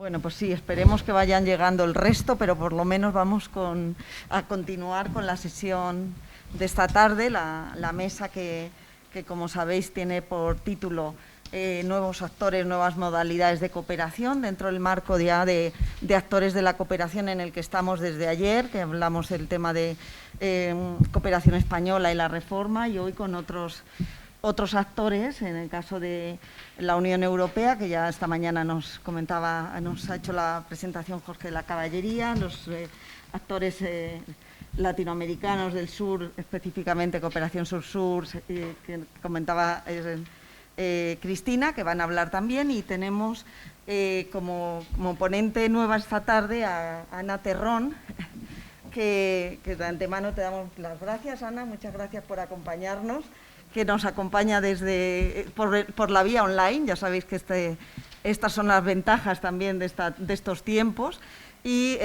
Bueno, pues sí, esperemos que vayan llegando el resto, pero por lo menos vamos a continuar con la sesión de esta tarde, la mesa que, como sabéis, tiene por título Nuevos actores, nuevas modalidades de cooperación, dentro del marco ya de actores de la cooperación en el que estamos desde ayer, que hablamos del tema de cooperación española y la reforma, y hoy con otros actores, en el caso de la Unión Europea, que ya esta mañana nos comentaba, nos ha hecho la presentación Jorge de la Caballería, los actores latinoamericanos del sur, específicamente Cooperación Sur-Sur, que comentaba Cristina, que van a hablar también, y tenemos como ponente nueva esta tarde a Ana Terrón, que de antemano te damos las gracias, Ana, muchas gracias por acompañarnos, que nos acompaña por la vía online. Ya sabéis que estas son las ventajas también de estos tiempos. Y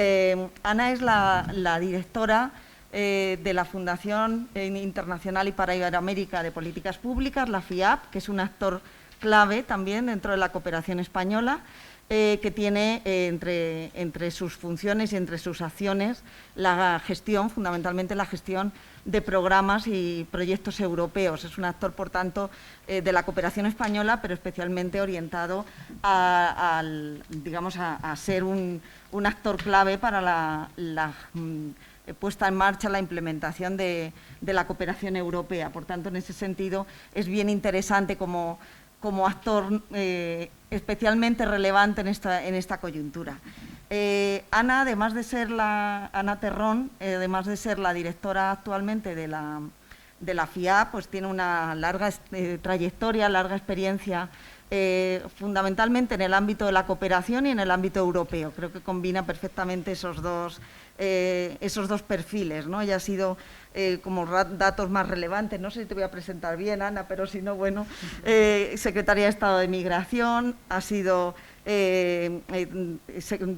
Ana es la directora de la Fundación Internacional y para Iberoamérica de Políticas Públicas, la FIAP, que es un actor clave también dentro de la cooperación española, que tiene entre sus funciones y entre sus acciones la gestión, fundamentalmente la gestión de programas y proyectos europeos. Es un actor, por tanto, de la cooperación española, pero especialmente orientado a ser un actor clave para la puesta en marcha, la implementación de la cooperación europea. Por tanto, en ese sentido, es bien interesante como actor especialmente relevante en esta coyuntura. Ana, además de ser Ana Terrón, además de ser la directora actualmente de la FIA, pues tiene una larga trayectoria, larga experiencia, fundamentalmente en el ámbito de la cooperación y en el ámbito europeo. Creo que combina perfectamente esos dos perfiles, ¿no? Ella ha sido, como datos más relevantes, no sé si te voy a presentar bien, Ana, pero si no, bueno, secretaria de Estado de Migración, ha sido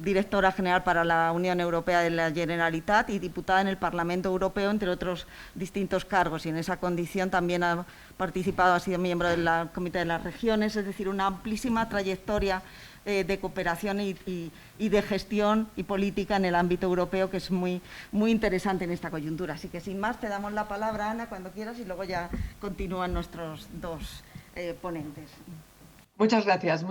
directora general para la Unión Europea de la Generalitat y diputada en el Parlamento Europeo, entre otros distintos cargos, y en esa condición también ha participado, ha sido miembro del Comité de las Regiones, es decir, una amplísima trayectoria de cooperación y de gestión y política en el ámbito europeo, que es muy interesante en esta coyuntura. Así que, sin más, te damos la palabra, Ana, cuando quieras, y luego ya continúan nuestros dos ponentes. Muchas gracias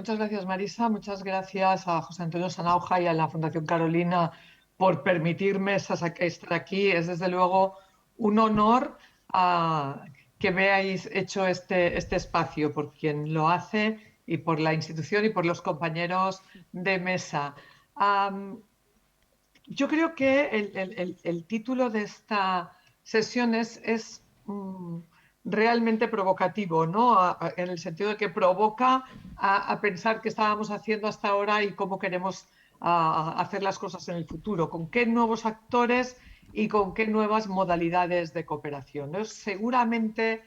Marisa, muchas gracias a José Antonio Sanauja y a la Fundación Carolina por permitirme estar aquí. Es desde luego un honor que me hayáis hecho este espacio, por quien lo hace y por la institución y por los compañeros de mesa. Yo creo que el título de esta sesión es realmente provocativo, ¿no? En el sentido de que provoca a pensar qué estábamos haciendo hasta ahora y cómo queremos hacer las cosas en el futuro, con qué nuevos actores y con qué nuevas modalidades de cooperación, ¿no? Seguramente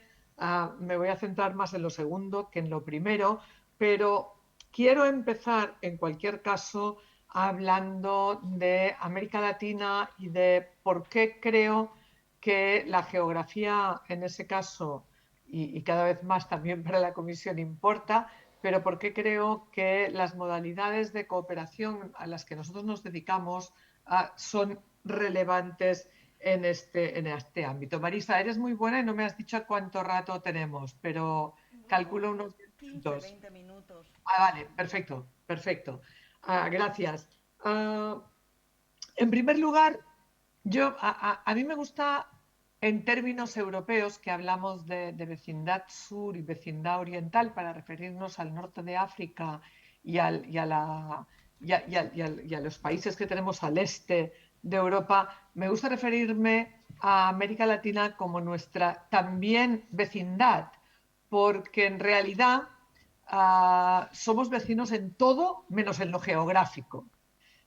me voy a centrar más en lo segundo que en lo primero, pero quiero empezar en cualquier caso hablando de América Latina y de por qué creo que la geografía en ese caso, y cada vez más también para la Comisión importa, pero por qué creo que las modalidades de cooperación a las que nosotros nos dedicamos son relevantes en este ámbito. Marisa, eres muy buena y no me has dicho cuánto rato tenemos, pero calculo unos 10 15, minutos. 20 minutos. Vale, perfecto, perfecto. Gracias. En primer lugar, a mí me gusta, en términos europeos, que hablamos de vecindad sur y vecindad oriental para referirnos al norte de África y a los países que tenemos al este de Europa, me gusta referirme a América Latina como nuestra también vecindad, porque en realidad somos vecinos en todo menos en lo geográfico,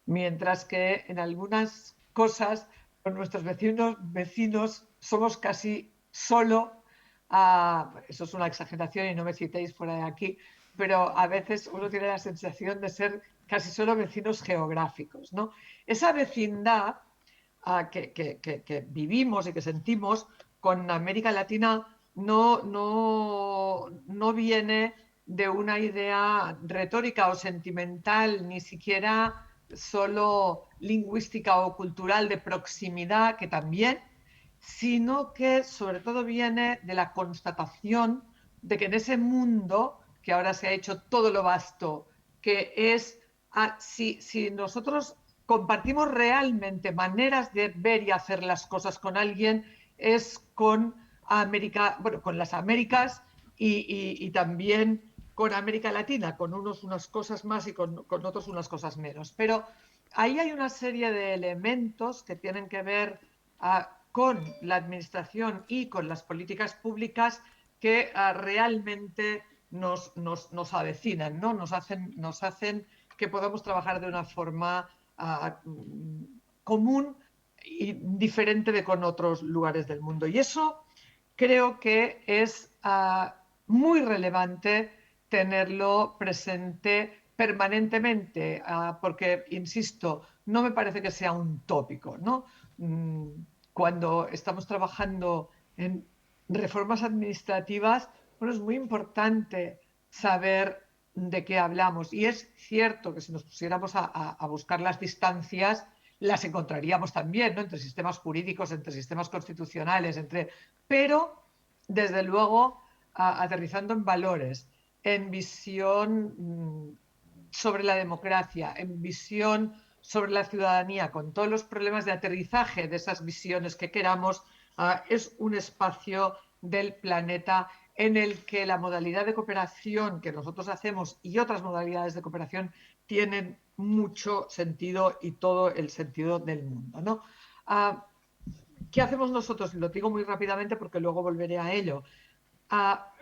mientras que en algunas cosas con nuestros vecinos somos casi solo, eso es una exageración y no me citéis fuera de aquí, pero a veces uno tiene la sensación de ser casi solo vecinos geográficos, ¿no? Esa vecindad que vivimos y que sentimos con América Latina no viene de una idea retórica o sentimental, ni siquiera solo lingüística o cultural de proximidad, que también, sino que sobre todo viene de la constatación de que en ese mundo que ahora se ha hecho todo lo vasto, que es, si nosotros compartimos realmente maneras de ver y hacer las cosas con alguien, es con América, bueno, con las Américas y también con América Latina, con unos unas cosas más y con otros unas cosas menos. Pero ahí hay una serie de elementos que tienen que ver con la administración y con las políticas públicas que realmente nos avecinan, ¿no? Nos hacen que podamos trabajar de una forma común y diferente de con otros lugares del mundo. Y eso creo que es muy relevante tenerlo presente permanentemente, porque, insisto, no me parece que sea un tópico, ¿no? Cuando estamos trabajando en reformas administrativas, bueno, es muy importante saber de qué hablamos. Y es cierto que si nos pusiéramos a buscar las distancias, las encontraríamos también, ¿no? Entre sistemas jurídicos, entre sistemas constitucionales, pero, desde luego, aterrizando en valores, en visión sobre la democracia, en visión sobre la ciudadanía, con todos los problemas de aterrizaje de esas visiones que queramos, es un espacio del planeta en el que la modalidad de cooperación que nosotros hacemos y otras modalidades de cooperación tienen mucho sentido y todo el sentido del mundo, ¿no? ¿Qué hacemos nosotros? Lo digo muy rápidamente porque luego volveré a ello.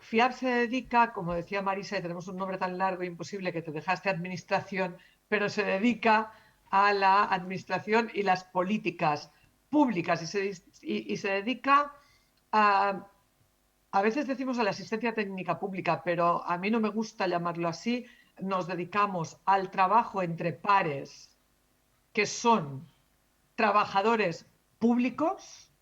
FIAP se dedica, como decía Marisa, y tenemos un nombre tan largo e imposible que te dejaste administración, pero se dedica a la administración y las políticas públicas y se dedica a veces decimos a la asistencia técnica pública, pero a mí no me gusta llamarlo así. Nos dedicamos al trabajo entre pares que son trabajadores públicos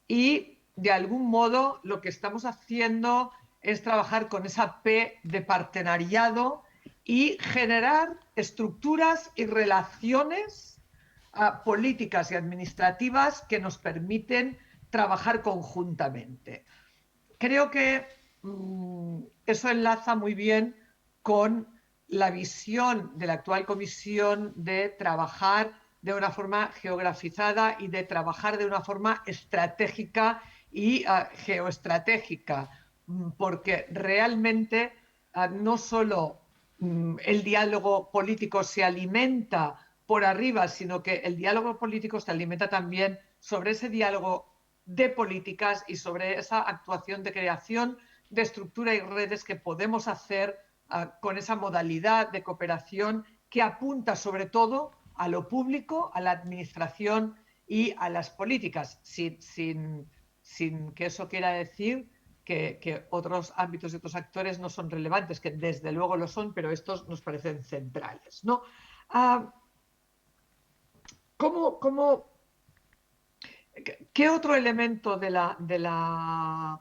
y, de algún modo, lo que estamos haciendo es trabajar con esa P de partenariado y generar estructuras y relaciones políticas y administrativas que nos permiten trabajar conjuntamente. Creo que eso enlaza muy bien con la visión de la actual comisión de trabajar de una forma geografizada y de trabajar de una forma estratégica y geoestratégica, porque realmente no solo el diálogo político se alimenta por arriba, sino que el diálogo político se alimenta también sobre ese diálogo de políticas y sobre esa actuación de creación de estructura y redes que podemos hacer con esa modalidad de cooperación que apunta sobre todo a lo público, a la administración y a las políticas, sin que eso quiera decir que otros ámbitos y otros actores no son relevantes, que desde luego lo son, pero estos nos parecen centrales, ¿no? ¿Qué otro elemento de la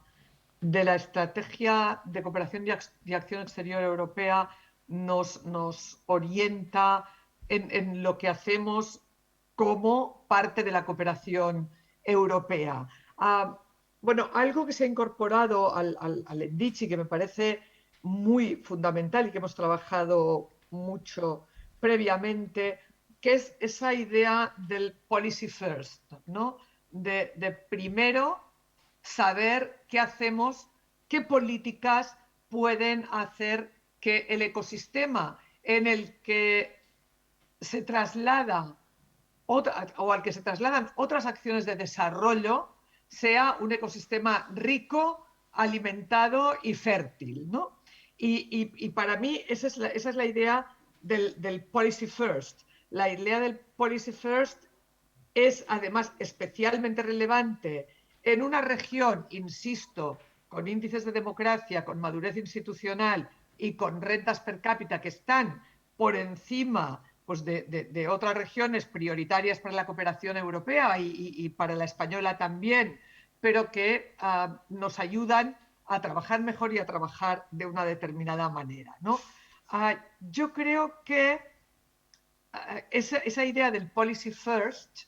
estrategia de cooperación y acción exterior europea nos orienta en lo que hacemos como parte de la cooperación europea? Bueno, algo que se ha incorporado al ENDICI, que me parece muy fundamental y que hemos trabajado mucho previamente, que es esa idea del policy first, ¿no? De primero saber qué hacemos, qué políticas pueden hacer que el ecosistema en el que se traslada o al que se trasladan otras acciones de desarrollo sea un ecosistema rico, alimentado y fértil, ¿no? Y para mí esa es la idea del policy first. La idea del policy first es además especialmente relevante en una región, insisto, con índices de democracia, con madurez institucional y con rentas per cápita que están por encima pues, de otras regiones prioritarias para la cooperación europea y para la española también, pero que nos ayudan a trabajar mejor y a trabajar de una determinada manera, ¿no? Yo creo que esa idea del policy first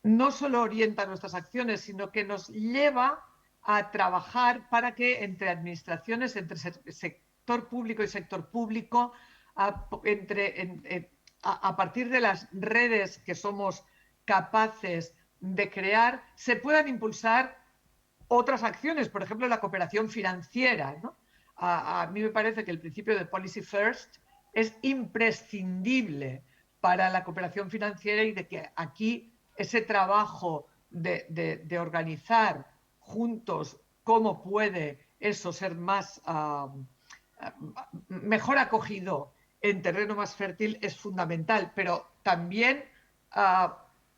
no solo orienta nuestras acciones, sino que nos lleva a trabajar para que entre administraciones, entre sector público y sector público, a partir de las redes que somos capaces de crear, se puedan impulsar otras acciones, por ejemplo, la cooperación financiera, ¿no? A mí me parece que el principio de policy first es imprescindible para la cooperación financiera y de que aquí ese trabajo de organizar juntos cómo puede eso ser más mejor acogido en terreno más fértil es fundamental, pero también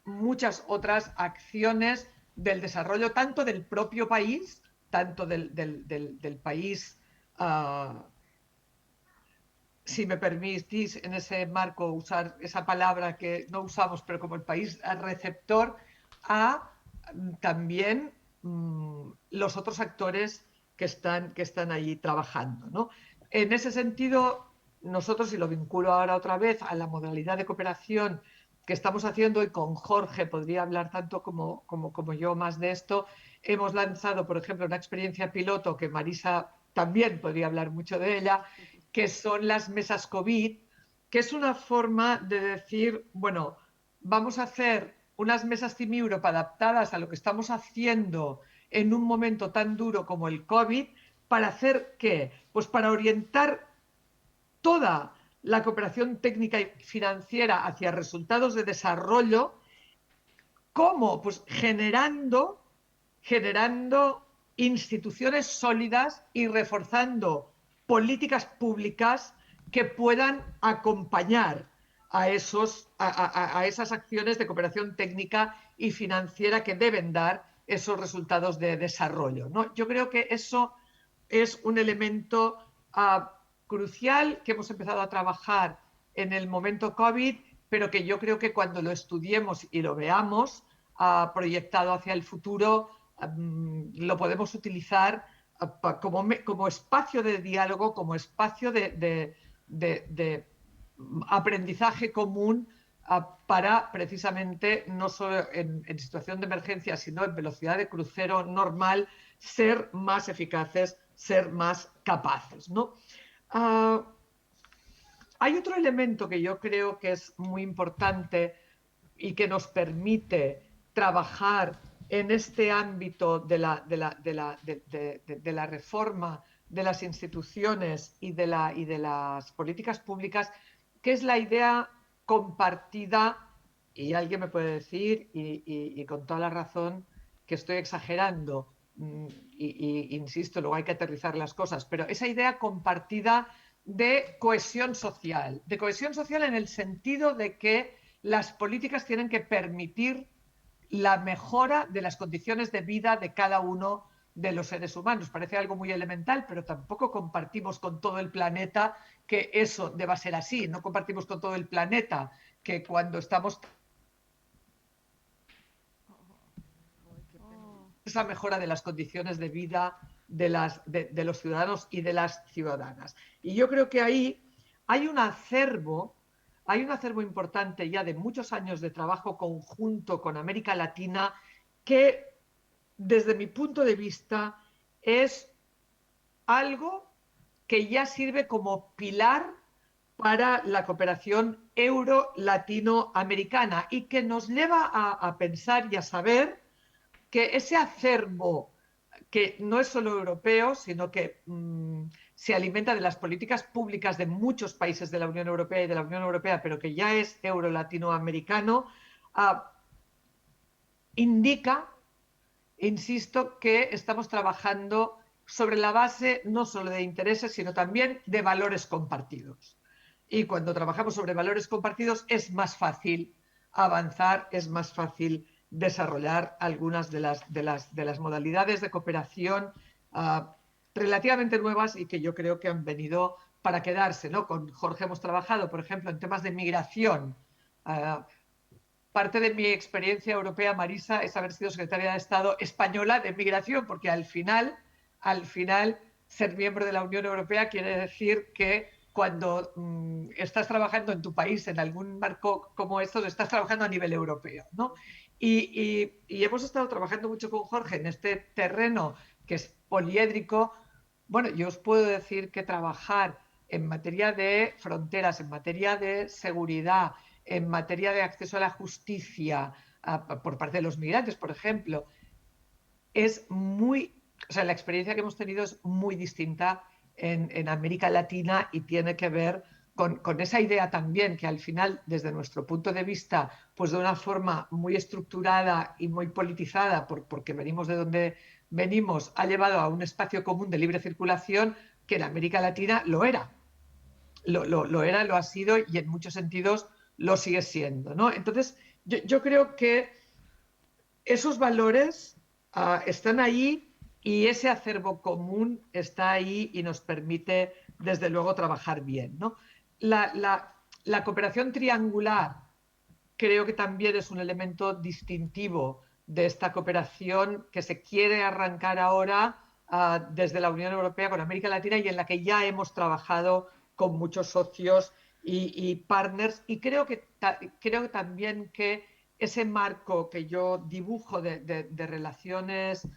muchas otras acciones del desarrollo tanto del propio país, tanto del país, si me permitís en ese marco usar esa palabra que no usamos, pero como el país receptor, a también los otros actores que están allí trabajando, ¿no? En ese sentido, nosotros, y lo vinculo ahora otra vez a la modalidad de cooperación que estamos haciendo, y con Jorge podría hablar tanto como yo más de esto, hemos lanzado, por ejemplo, una experiencia piloto que Marisa también podría hablar mucho de ella, que son las mesas COVID, que es una forma de decir, bueno, vamos a hacer unas mesas Team Europe adaptadas a lo que estamos haciendo en un momento tan duro como el COVID, ¿para hacer qué? Pues para orientar toda la cooperación técnica y financiera hacia resultados de desarrollo. ¿Cómo? Pues generando instituciones sólidas y reforzando políticas públicas que puedan acompañar a esas acciones de cooperación técnica y financiera que deben dar esos resultados de desarrollo, ¿no? Yo creo que eso es un elemento crucial que hemos empezado a trabajar en el momento COVID, pero que yo creo que cuando lo estudiemos y lo veamos proyectado hacia el futuro, lo podemos utilizar como espacio de diálogo, como espacio de aprendizaje común para precisamente, no solo en situación de emergencia, sino en velocidad de crucero normal, ser más eficaces, ser más capaces, ¿no? Hay otro elemento que yo creo que es muy importante y que nos permite trabajar en este ámbito de la reforma de las instituciones y de las políticas públicas, que es la idea compartida, y alguien me puede decir, y con toda la razón, que estoy exagerando, y insisto, luego hay que aterrizar las cosas, pero esa idea compartida de cohesión social en el sentido de que las políticas tienen que permitir la mejora de las condiciones de vida de cada uno de los seres humanos. Parece algo muy elemental, pero tampoco compartimos con todo el planeta que eso deba ser así. No compartimos con todo el planeta que cuando estamos esa mejora de las condiciones de vida de los ciudadanos y de las ciudadanas. Y yo creo que ahí hay un acervo importante ya de muchos años de trabajo conjunto con América Latina que, desde mi punto de vista, es algo que ya sirve como pilar para la cooperación euro-latinoamericana y que nos lleva a pensar y a saber que ese acervo, que no es solo europeo, sino que se alimenta de las políticas públicas de muchos países de la Unión Europea y de la Unión Europea, pero que ya es euro-latinoamericano, indica, insisto, que estamos trabajando sobre la base no solo de intereses, sino también de valores compartidos. Y cuando trabajamos sobre valores compartidos es más fácil avanzar, es más fácil desarrollar algunas de las modalidades de cooperación relativamente nuevas y que yo creo que han venido para quedarse, ¿no? Con Jorge hemos trabajado, por ejemplo, en temas de migración. Parte de mi experiencia europea, Marisa, es haber sido secretaria de Estado española de migración, porque al final al final ser miembro de la Unión Europea quiere decir que cuando estás trabajando en tu país en algún marco como estos, estás trabajando a nivel europeo, ¿no? Y hemos estado trabajando mucho con Jorge en este terreno que es poliédrico. Bueno, yo os puedo decir que trabajar en materia de fronteras, en materia de seguridad, en materia de acceso a la justicia por parte de los migrantes, por ejemplo, es muy, o sea, la experiencia que hemos tenido es muy distinta en América Latina y tiene que ver con esa idea también que al final, desde nuestro punto de vista, pues de una forma muy estructurada y muy politizada, porque venimos de donde venimos, ha llevado a un espacio común de libre circulación que en América Latina lo era. Lo era, lo ha sido y en muchos sentidos lo sigue siendo, ¿no? Entonces, yo creo que esos valores están ahí y ese acervo común está ahí y nos permite, desde luego, trabajar bien, ¿no? La cooperación triangular creo que también es un elemento distintivo de esta cooperación que se quiere arrancar ahora desde la Unión Europea con América Latina y en la que ya hemos trabajado con muchos socios y partners. Y creo también que ese marco que yo dibujo de relaciones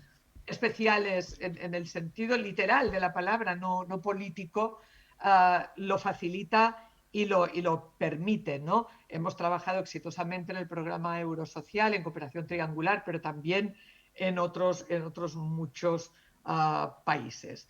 especiales en el sentido literal de la palabra, no político, lo facilita y lo permite, ¿no? Hemos trabajado exitosamente en el programa Eurosocial, en cooperación triangular, pero también en otros muchos países.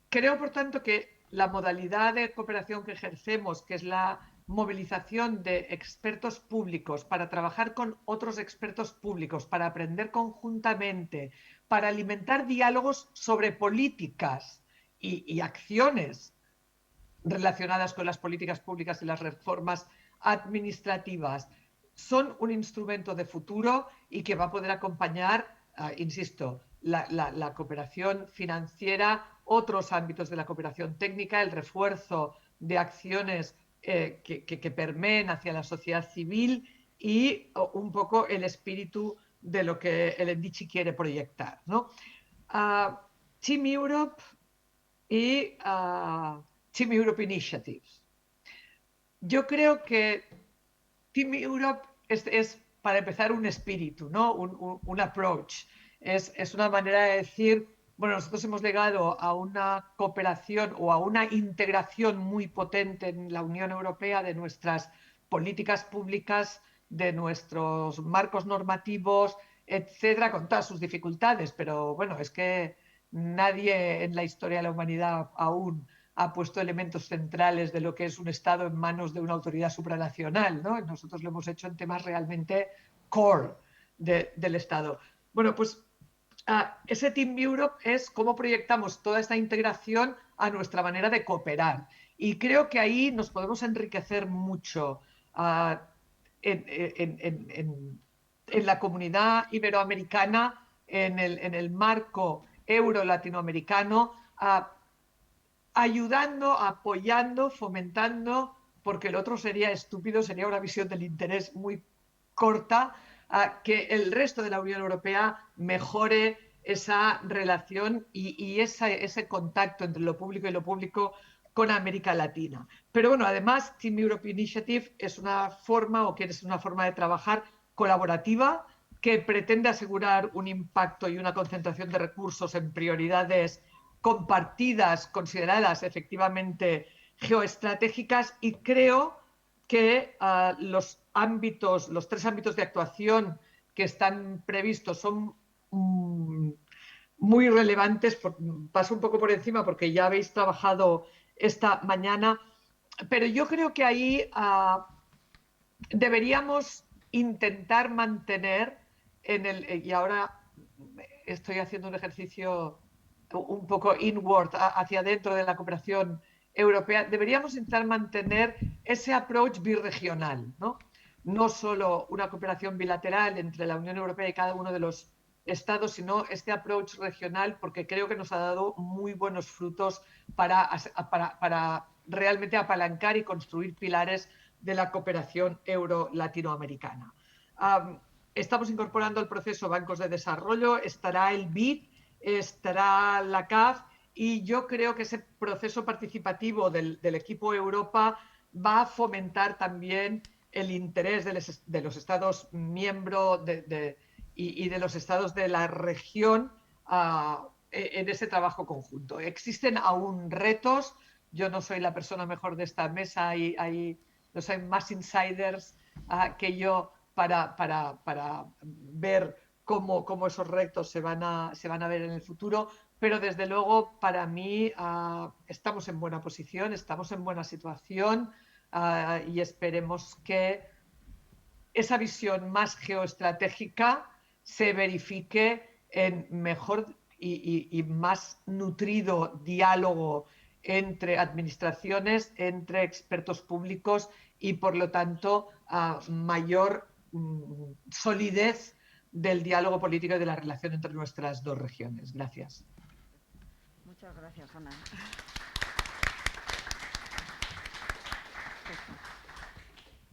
Creo, por tanto, que la modalidad de cooperación que ejercemos, que es la movilización de expertos públicos para trabajar con otros expertos públicos, para aprender conjuntamente, para alimentar diálogos sobre políticas y acciones relacionadas con las políticas públicas y las reformas administrativas, son un instrumento de futuro y que va a poder acompañar, insisto, la cooperación financiera, otros ámbitos de la cooperación técnica, el refuerzo de acciones que permeen hacia la sociedad civil y un poco el espíritu de lo que el Endichi quiere proyectar, ¿no? Team Europe y Team Europe Initiatives. Yo creo que Team Europe es para empezar, un espíritu, ¿no? un approach. Es una manera de decir, bueno, nosotros hemos llegado a una cooperación o a una integración muy potente en la Unión Europea de nuestras políticas públicas, de nuestros marcos normativos, etcétera, con todas sus dificultades, pero bueno, es que nadie en la historia de la humanidad aún ha puesto elementos centrales de lo que es un Estado en manos de una autoridad supranacional, ¿no? Nosotros lo hemos hecho en temas realmente core del Estado. Bueno, pues ese Team Europe es cómo proyectamos toda esta integración a nuestra manera de cooperar. Y creo que ahí nos podemos enriquecer mucho en la comunidad iberoamericana, en el marco euro-latinoamericano, ayudando, apoyando, fomentando, porque el otro sería estúpido, sería una visión del interés muy corta, que el resto de la Unión Europea mejore esa relación y ese contacto entre lo público y lo público con América Latina. Pero bueno, además, Team Europe Initiative es una forma, o que es una forma de trabajar colaborativa que pretende asegurar un impacto y una concentración de recursos en prioridades compartidas, consideradas efectivamente geoestratégicas, y creo que los tres ámbitos de actuación que están previstos son muy relevantes. Paso un poco por encima porque ya habéis trabajado esta mañana, pero yo creo que ahí deberíamos intentar mantener y ahora estoy haciendo un ejercicio un poco inward, hacia dentro de la cooperación europea, deberíamos intentar mantener ese approach birregional, ¿no? No solo una cooperación bilateral entre la Unión Europea y cada uno de los estados, sino este approach regional, porque creo que nos ha dado muy buenos frutos para realmente apalancar y construir pilares de la cooperación euro-latinoamericana. Estamos incorporando al proceso bancos de desarrollo, estará el BID, estará la CAF, y yo creo que ese proceso participativo del equipo Europa va a fomentar también el interés de los Estados miembros y de los Estados de la región en ese trabajo conjunto. Existen aún retos. Yo no soy la persona mejor de esta mesa y no hay más insiders que yo para ver cómo esos retos se van a ver en el futuro, pero desde luego para mí estamos en buena posición, estamos en buena situación y esperemos que esa visión más geoestratégica se verifique en mejor y más nutrido diálogo entre administraciones, entre expertos públicos y, por lo tanto, mayor solidez del diálogo político y de la relación entre nuestras dos regiones. Gracias. Muchas gracias, Ana.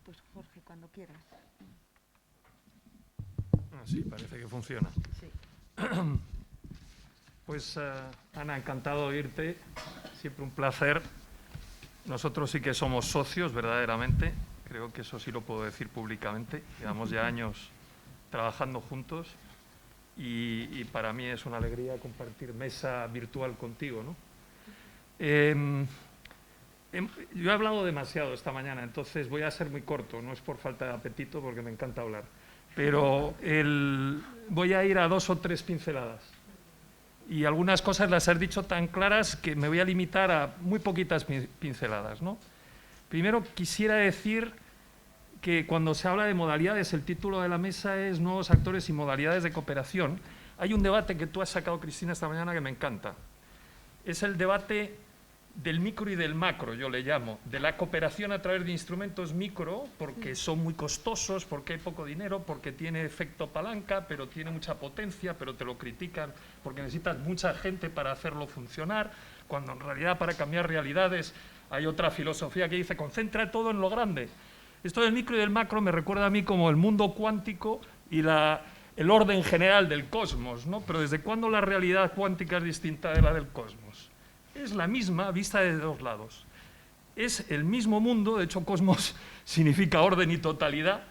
Pues Jorge, cuando quieras. Sí, parece que funciona. Sí. Pues Ana, encantado de oírte, siempre un placer. Nosotros sí que somos socios, verdaderamente, creo que eso sí lo puedo decir públicamente. Llevamos ya años trabajando juntos y para mí es una alegría compartir mesa virtual contigo, ¿no? Yo he hablado demasiado esta mañana, entonces voy a ser muy corto, no es por falta de apetito porque me encanta hablar, pero voy a ir a 2 o 3 pinceladas. Y algunas cosas las has dicho tan claras que me voy a limitar a muy poquitas pinceladas, ¿no? Primero quisiera decir que cuando se habla de modalidades, el título de la mesa es Nuevos actores y modalidades de cooperación. Hay un debate que tú has sacado, Cristina, esta mañana que me encanta. Es el debate del micro y del macro, yo le llamo, de la cooperación a través de instrumentos micro, porque son muy costosos, porque hay poco dinero, porque tiene efecto palanca, pero tiene mucha potencia, pero te lo critican porque necesitas mucha gente para hacerlo funcionar, cuando en realidad para cambiar realidades hay otra filosofía que dice concentra todo en lo grande. Esto del micro y del macro me recuerda a mí como el mundo cuántico y el orden general del cosmos, ¿no? Pero ¿desde cuándo la realidad cuántica es distinta de la del cosmos? Es la misma vista de 2 lados. Es el mismo mundo, de hecho cosmos significa orden y totalidad,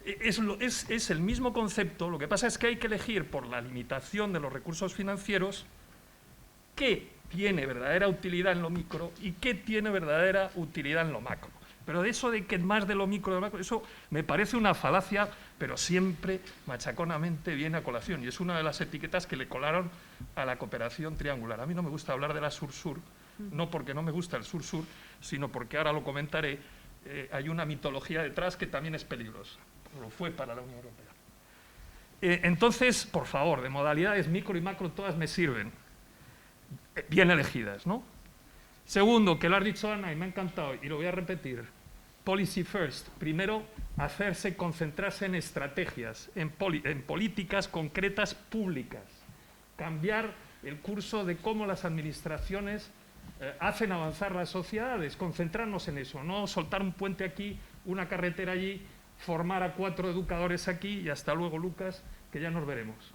es el mismo concepto, lo que pasa es que hay que elegir por la limitación de los recursos financieros qué tiene verdadera utilidad en lo micro y qué tiene verdadera utilidad en lo macro. Pero eso de que más de lo micro de lo macro, eso me parece una falacia, pero siempre machaconamente viene a colación. Y es una de las etiquetas que le colaron a la cooperación triangular. A mí no me gusta hablar de la sur-sur, no porque no me gusta el sur-sur, sino porque ahora lo comentaré, hay una mitología detrás que también es peligrosa. Lo fue para la Unión Europea. Entonces, por favor, de modalidades micro y macro todas me sirven. Bien elegidas, ¿no? Segundo, que lo has dicho, Ana, y me ha encantado, y lo voy a repetir, policy first. Primero, concentrarse en estrategias, en políticas concretas públicas. Cambiar el curso de cómo las administraciones hacen avanzar las sociedades, concentrarnos en eso, no soltar un puente aquí, una carretera allí, formar a 4 educadores aquí y hasta luego, Lucas, que ya nos veremos.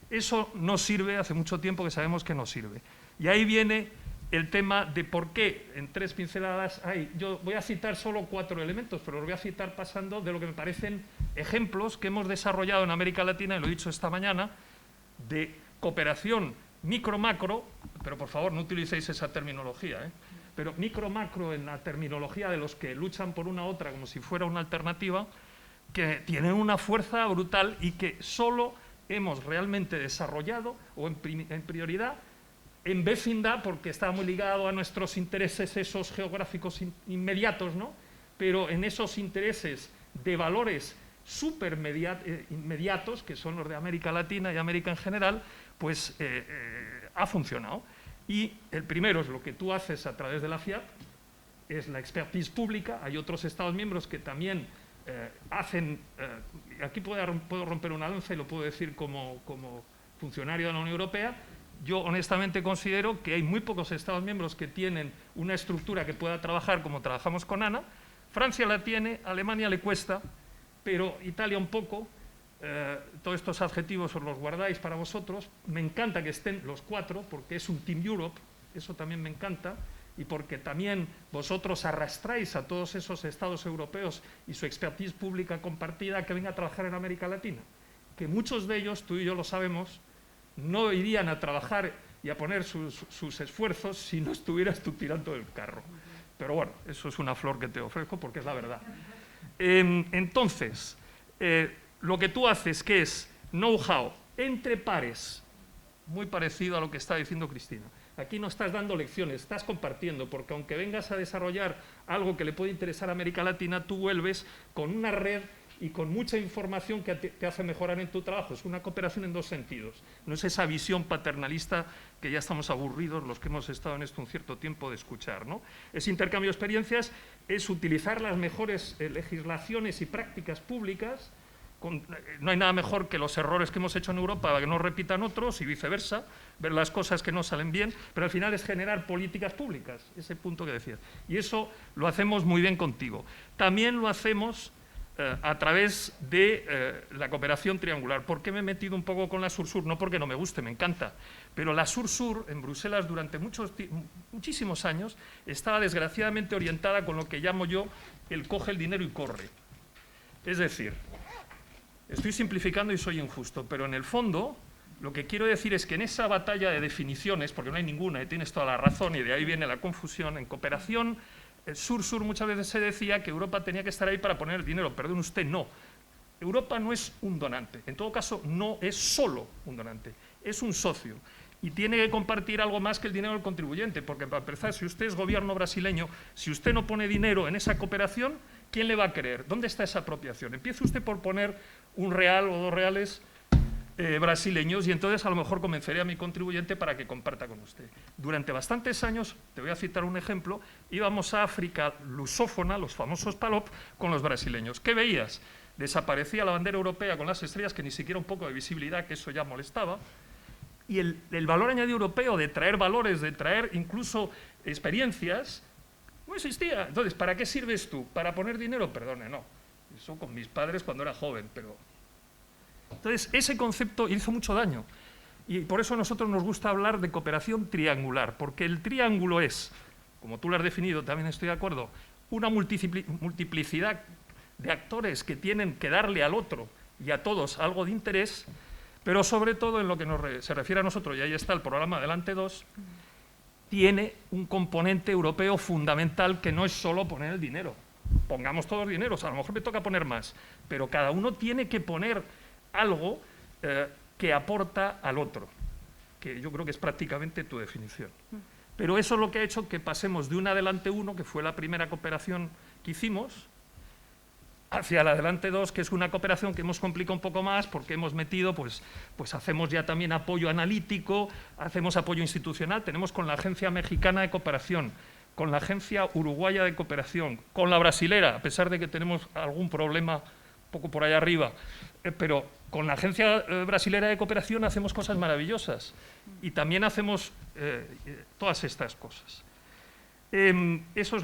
Eso no sirve, hace mucho tiempo que sabemos que no sirve. Y ahí viene el tema de por qué, en 3 pinceladas, yo voy a citar solo 4 elementos, pero los voy a citar pasando de lo que me parecen ejemplos que hemos desarrollado en América Latina, y lo he dicho esta mañana, de cooperación micro-macro, pero por favor no utilicéis esa terminología, pero micro-macro en la terminología de los que luchan por una otra como si fuera una alternativa, que tienen una fuerza brutal y que solo hemos realmente desarrollado o en prioridad en vecindad, porque está muy ligado a nuestros intereses esos geográficos inmediatos, ¿no? Pero en esos intereses de valores súper inmediatos, que son los de América Latina y América en general, pues ha funcionado. Y el primero es lo que tú haces a través de la FIAT, es la expertise pública. Hay otros Estados miembros que también hacen, aquí puedo romper una lanza y lo puedo decir como funcionario de la Unión Europea. Yo honestamente considero que hay muy pocos Estados miembros que tienen una estructura que pueda trabajar como trabajamos con Ana. Francia la tiene, Alemania le cuesta, pero Italia un poco, todos estos adjetivos os los guardáis para vosotros. Me encanta que estén los 4, porque es un Team Europe, eso también me encanta, y porque también vosotros arrastráis a todos esos estados europeos y su expertise pública compartida a que venga a trabajar en América Latina. Que muchos de ellos, tú y yo lo sabemos, no irían a trabajar y a poner sus esfuerzos si no estuvieras tú tirando del carro. Pero bueno, eso es una flor que te ofrezco porque es la verdad. Entonces, lo que tú haces, que es know-how entre pares, muy parecido a lo que está diciendo Cristina. Aquí no estás dando lecciones, estás compartiendo, porque aunque vengas a desarrollar algo que le puede interesar a América Latina, tú vuelves con una red y con mucha información que te hace mejorar en tu trabajo. Es una cooperación en dos sentidos. No es esa visión paternalista que ya estamos aburridos los que hemos estado en esto un cierto tiempo de escuchar, ¿no? Es intercambio de experiencias, es utilizar las mejores legislaciones y prácticas públicas. No hay nada mejor que los errores que hemos hecho en Europa para que no repitan otros y viceversa, ver las cosas que no salen bien, pero al final es generar políticas públicas, ese punto que decías. Y eso lo hacemos muy bien contigo. También lo hacemos a través de la cooperación triangular. ¿Por qué me he metido un poco con la Sur-Sur? No porque no me guste, me encanta, pero la Sur-Sur en Bruselas durante muchísimos años estaba desgraciadamente orientada con lo que llamo yo el coge el dinero y corre. Es decir, estoy simplificando y soy injusto, pero en el fondo lo que quiero decir es que en esa batalla de definiciones, porque no hay ninguna y tienes toda la razón y de ahí viene la confusión, en cooperación Sur-Sur muchas veces se decía que Europa tenía que estar ahí para poner el dinero. Perdón usted, no. Europa no es un donante, en todo caso no es solo un donante, es un socio. Y tiene que compartir algo más que el dinero del contribuyente, porque para empezar, si usted es gobierno brasileño, si usted no pone dinero en esa cooperación, ¿quién le va a querer? ¿Dónde está esa apropiación? Empiece usted por poner un real o 2 reales brasileños y entonces a lo mejor convenceré a mi contribuyente para que comparta con usted. Durante bastantes años, te voy a citar un ejemplo, íbamos a África lusófona, los famosos PALOP, con los brasileños. ¿Qué veías? Desaparecía la bandera europea con las estrellas, que ni siquiera un poco de visibilidad, que eso ya molestaba, y el valor añadido europeo de traer valores, de traer incluso experiencias, no existía. Entonces, ¿para qué sirves tú? ¿Para poner dinero? Perdone, no. Eso con mis padres cuando era joven, pero... Entonces, ese concepto hizo mucho daño. Y por eso a nosotros nos gusta hablar de cooperación triangular, porque el triángulo es, como tú lo has definido, también estoy de acuerdo, una multiplicidad de actores que tienen que darle al otro y a todos algo de interés, pero sobre todo en lo que se refiere a nosotros, y ahí está el programa Adelante 2, tiene un componente europeo fundamental que no es solo poner el dinero. Pongamos todos dinero, a lo mejor me toca poner más, pero cada uno tiene que poner algo que aporta al otro, que yo creo que es prácticamente tu definición. Pero eso es lo que ha hecho que pasemos de un Adelante 1, que fue la primera cooperación que hicimos, hacia el Adelante 2, que es una cooperación que hemos complicado un poco más porque hemos metido, pues hacemos ya también apoyo analítico, hacemos apoyo institucional, tenemos con la Agencia Mexicana de Cooperación, con la Agencia Uruguaya de Cooperación, con la brasilera, a pesar de que tenemos algún problema un poco por allá arriba, pero con la Agencia Brasilera de Cooperación hacemos cosas maravillosas y también hacemos todas estas cosas. Eso es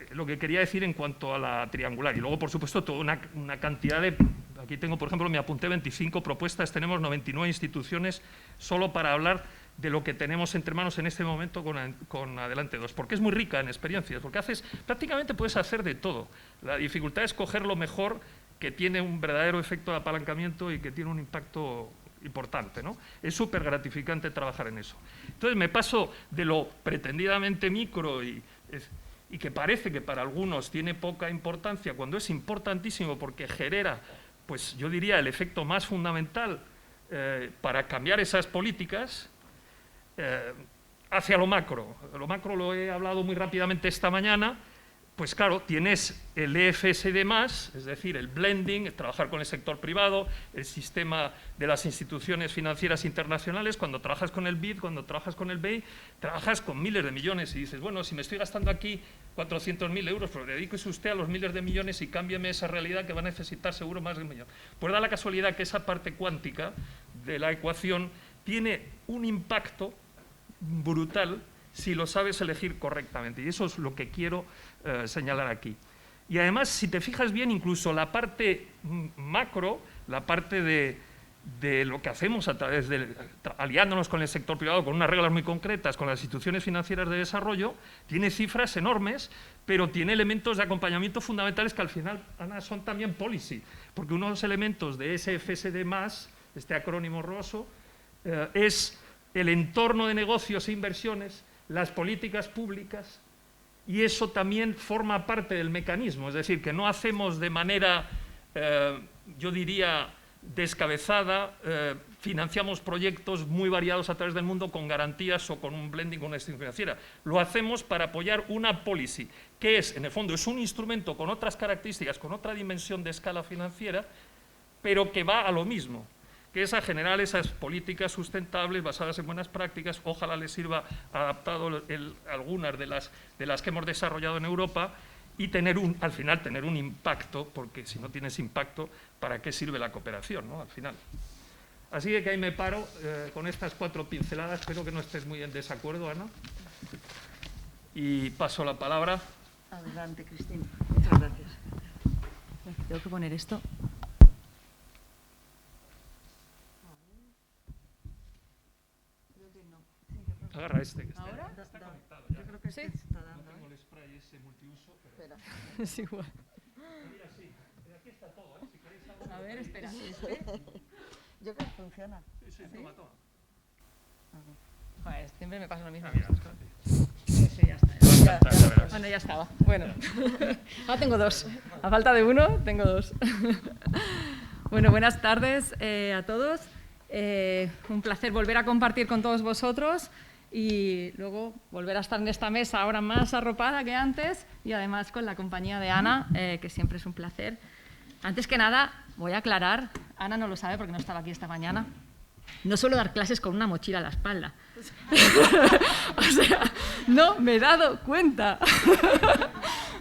lo que quería decir en cuanto a la triangular. Y luego, por supuesto, toda una cantidad de... Aquí tengo, por ejemplo, me apunté 25 propuestas, tenemos 99 instituciones solo para hablar de lo que tenemos entre manos en este momento con Adelante 2, porque es muy rica en experiencias, porque prácticamente puedes hacer de todo. La dificultad es coger lo mejor que tiene un verdadero efecto de apalancamiento y que tiene un impacto importante, ¿no? Es súper gratificante trabajar en eso. Entonces me paso de lo pretendidamente micro y que parece que para algunos tiene poca importancia, cuando es importantísimo porque genera, pues yo diría, el efecto más fundamental para cambiar esas políticas, hacia lo macro. Lo macro lo he hablado muy rápidamente esta mañana. Pues claro, tienes el EFSD+, es decir, el blending, trabajar con el sector privado, el sistema de las instituciones financieras internacionales. Cuando trabajas con el BID, cuando trabajas con el BEI, trabajas con miles de millones y dices, bueno, si me estoy gastando aquí 400.000 euros, pues dedíquese usted a los miles de millones y cámbiame esa realidad que va a necesitar seguro más de 1 millón. Pues da la casualidad que esa parte cuántica de la ecuación tiene un impacto brutal si lo sabes elegir correctamente. Y eso es lo que quiero señalar aquí. Y además, si te fijas bien, incluso la parte macro la parte de lo que hacemos a través de aliándonos con el sector privado, con unas reglas muy concretas, con las instituciones financieras de desarrollo, tiene cifras enormes, pero tiene elementos de acompañamiento fundamentales que al final, Ana, son también policy, porque uno de los elementos de SFSD+, este acrónimo roso, es el entorno de negocios e inversiones, las políticas públicas, y eso también forma parte del mecanismo, es decir, que no hacemos de manera, yo diría, descabezada, financiamos proyectos muy variados a través del mundo con garantías o con un blending con una institución financiera. Lo hacemos para apoyar una policy, que es, en el fondo, es un instrumento con otras características, con otra dimensión de escala financiera, pero que va a lo mismo, que es a generar esas políticas sustentables basadas en buenas prácticas. Ojalá les sirva adaptado algunas de las que hemos desarrollado en Europa, y al final tener un impacto, porque si no tienes impacto, ¿para qué sirve la cooperación, ¿no? Al final. Así que ahí me paro con estas 4 pinceladas. Espero que no estés muy en desacuerdo, Ana. Y paso la palabra. Adelante, Cristina. Muchas gracias. Tengo que poner esto. Agarra este. Que ¿Ahora? está conectado ya. Yo creo que ¿Sí? está No dando. tengo el spray ese multiuso, pero... Espera. Es igual. Mira, sí. Aquí está todo, ¿eh? Si queréis algo... A ver, espera. Yo creo que funciona. Sí, toma, toma. Joder, siempre me pasa lo mismo. Ah, mira, espérate. Sí, ya está. Ya verás. Bueno, ya estaba. Bueno, ahora tengo 2. A falta de 1, tengo 2. Bueno, buenas tardes a todos. Un placer volver a compartir con todos vosotros y luego volver a estar en esta mesa ahora más arropada que antes y además con la compañía de Ana, que siempre es un placer. Antes que nada, voy a aclarar, Ana no lo sabe porque no estaba aquí esta mañana, no suelo dar clases con una mochila a la espalda. O sea, no me he dado cuenta.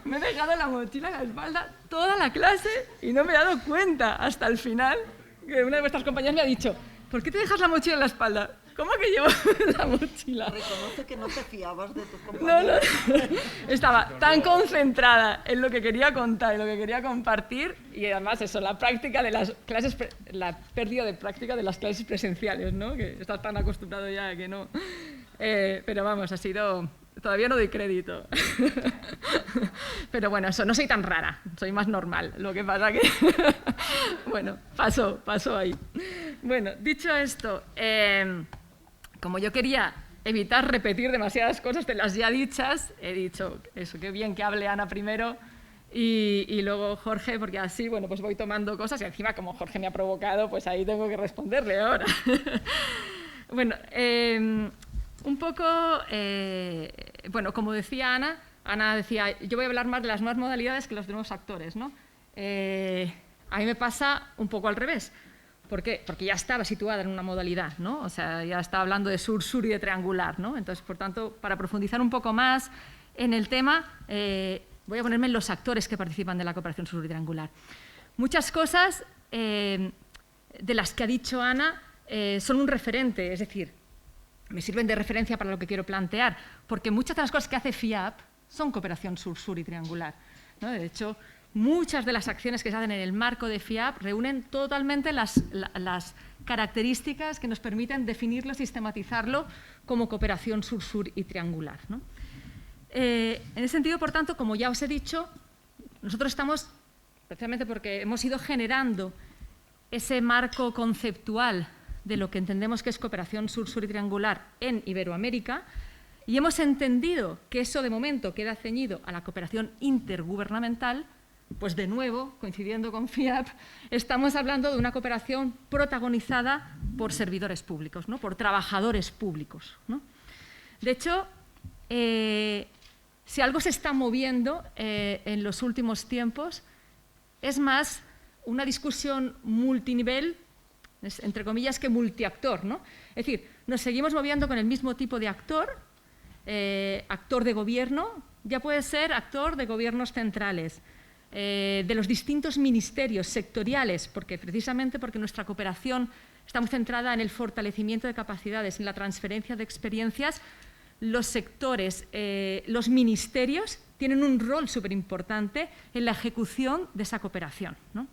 Me he dejado la mochila a la espalda toda la clase y no me he dado cuenta hasta el final, que una de vuestras compañeras me ha dicho: ¿por qué te dejas la mochila en la espalda? ¿Cómo que llevo la mochila? Reconoce que no te fiabas de tus No, compañeros. no. Estaba tan concentrada en lo que quería contar y lo que quería compartir, y además eso, la práctica de las clases, la pérdida de práctica de las clases presenciales, ¿no? Que estás tan acostumbrado ya a que no. Pero vamos, ha sido... Todavía no doy crédito. Pero bueno, eso, no soy tan rara, soy más normal. Lo que pasa que... Bueno, pasó ahí. Bueno, dicho esto, como yo quería evitar repetir demasiadas cosas de las ya dichas, he dicho eso, qué bien que hable Ana primero y luego Jorge, porque así, bueno, pues voy tomando cosas y encima como Jorge me ha provocado, pues ahí tengo que responderle ahora. Bueno, un poco, bueno, como decía Ana decía, yo voy a hablar más de las nuevas modalidades que los nuevos actores, ¿no? A mí me pasa un poco al revés. ¿Por qué? Porque ya estaba situada en una modalidad, ¿no? O sea, ya estaba hablando de sur-sur y de triangular, ¿no? Entonces, por tanto, para profundizar un poco más en el tema, voy a ponerme en los actores que participan de la cooperación sur y triangular. Muchas cosas de las que ha dicho Ana son un referente, es decir, me sirven de referencia para lo que quiero plantear, porque muchas de las cosas que hace FIAP son cooperación sur-sur y triangular, ¿no? De hecho, muchas de las acciones que se hacen en el marco de FIAP reúnen totalmente las características que nos permiten definirlo, sistematizarlo como cooperación sur-sur y triangular, ¿no? En ese sentido, por tanto, como ya os he dicho, nosotros estamos, precisamente porque hemos ido generando ese marco conceptual de lo que entendemos que es cooperación sur-sur y triangular en Iberoamérica, y hemos entendido que eso de momento queda ceñido a la cooperación intergubernamental, pues de nuevo, coincidiendo con FIAP, estamos hablando de una cooperación protagonizada por servidores públicos, ¿no? Por trabajadores públicos, ¿no? De hecho, si algo se está moviendo en los últimos tiempos, es más una discusión multinivel, entre comillas, que multiactor, ¿no? Es decir, nos seguimos moviendo con el mismo tipo de actor, actor de gobierno, ya puede ser actor de gobiernos centrales, de los distintos ministerios sectoriales, porque precisamente porque nuestra cooperación está muy centrada en el fortalecimiento de capacidades, en la transferencia de experiencias, los sectores, los ministerios tienen un rol súper importante en la ejecución de esa cooperación, ¿no?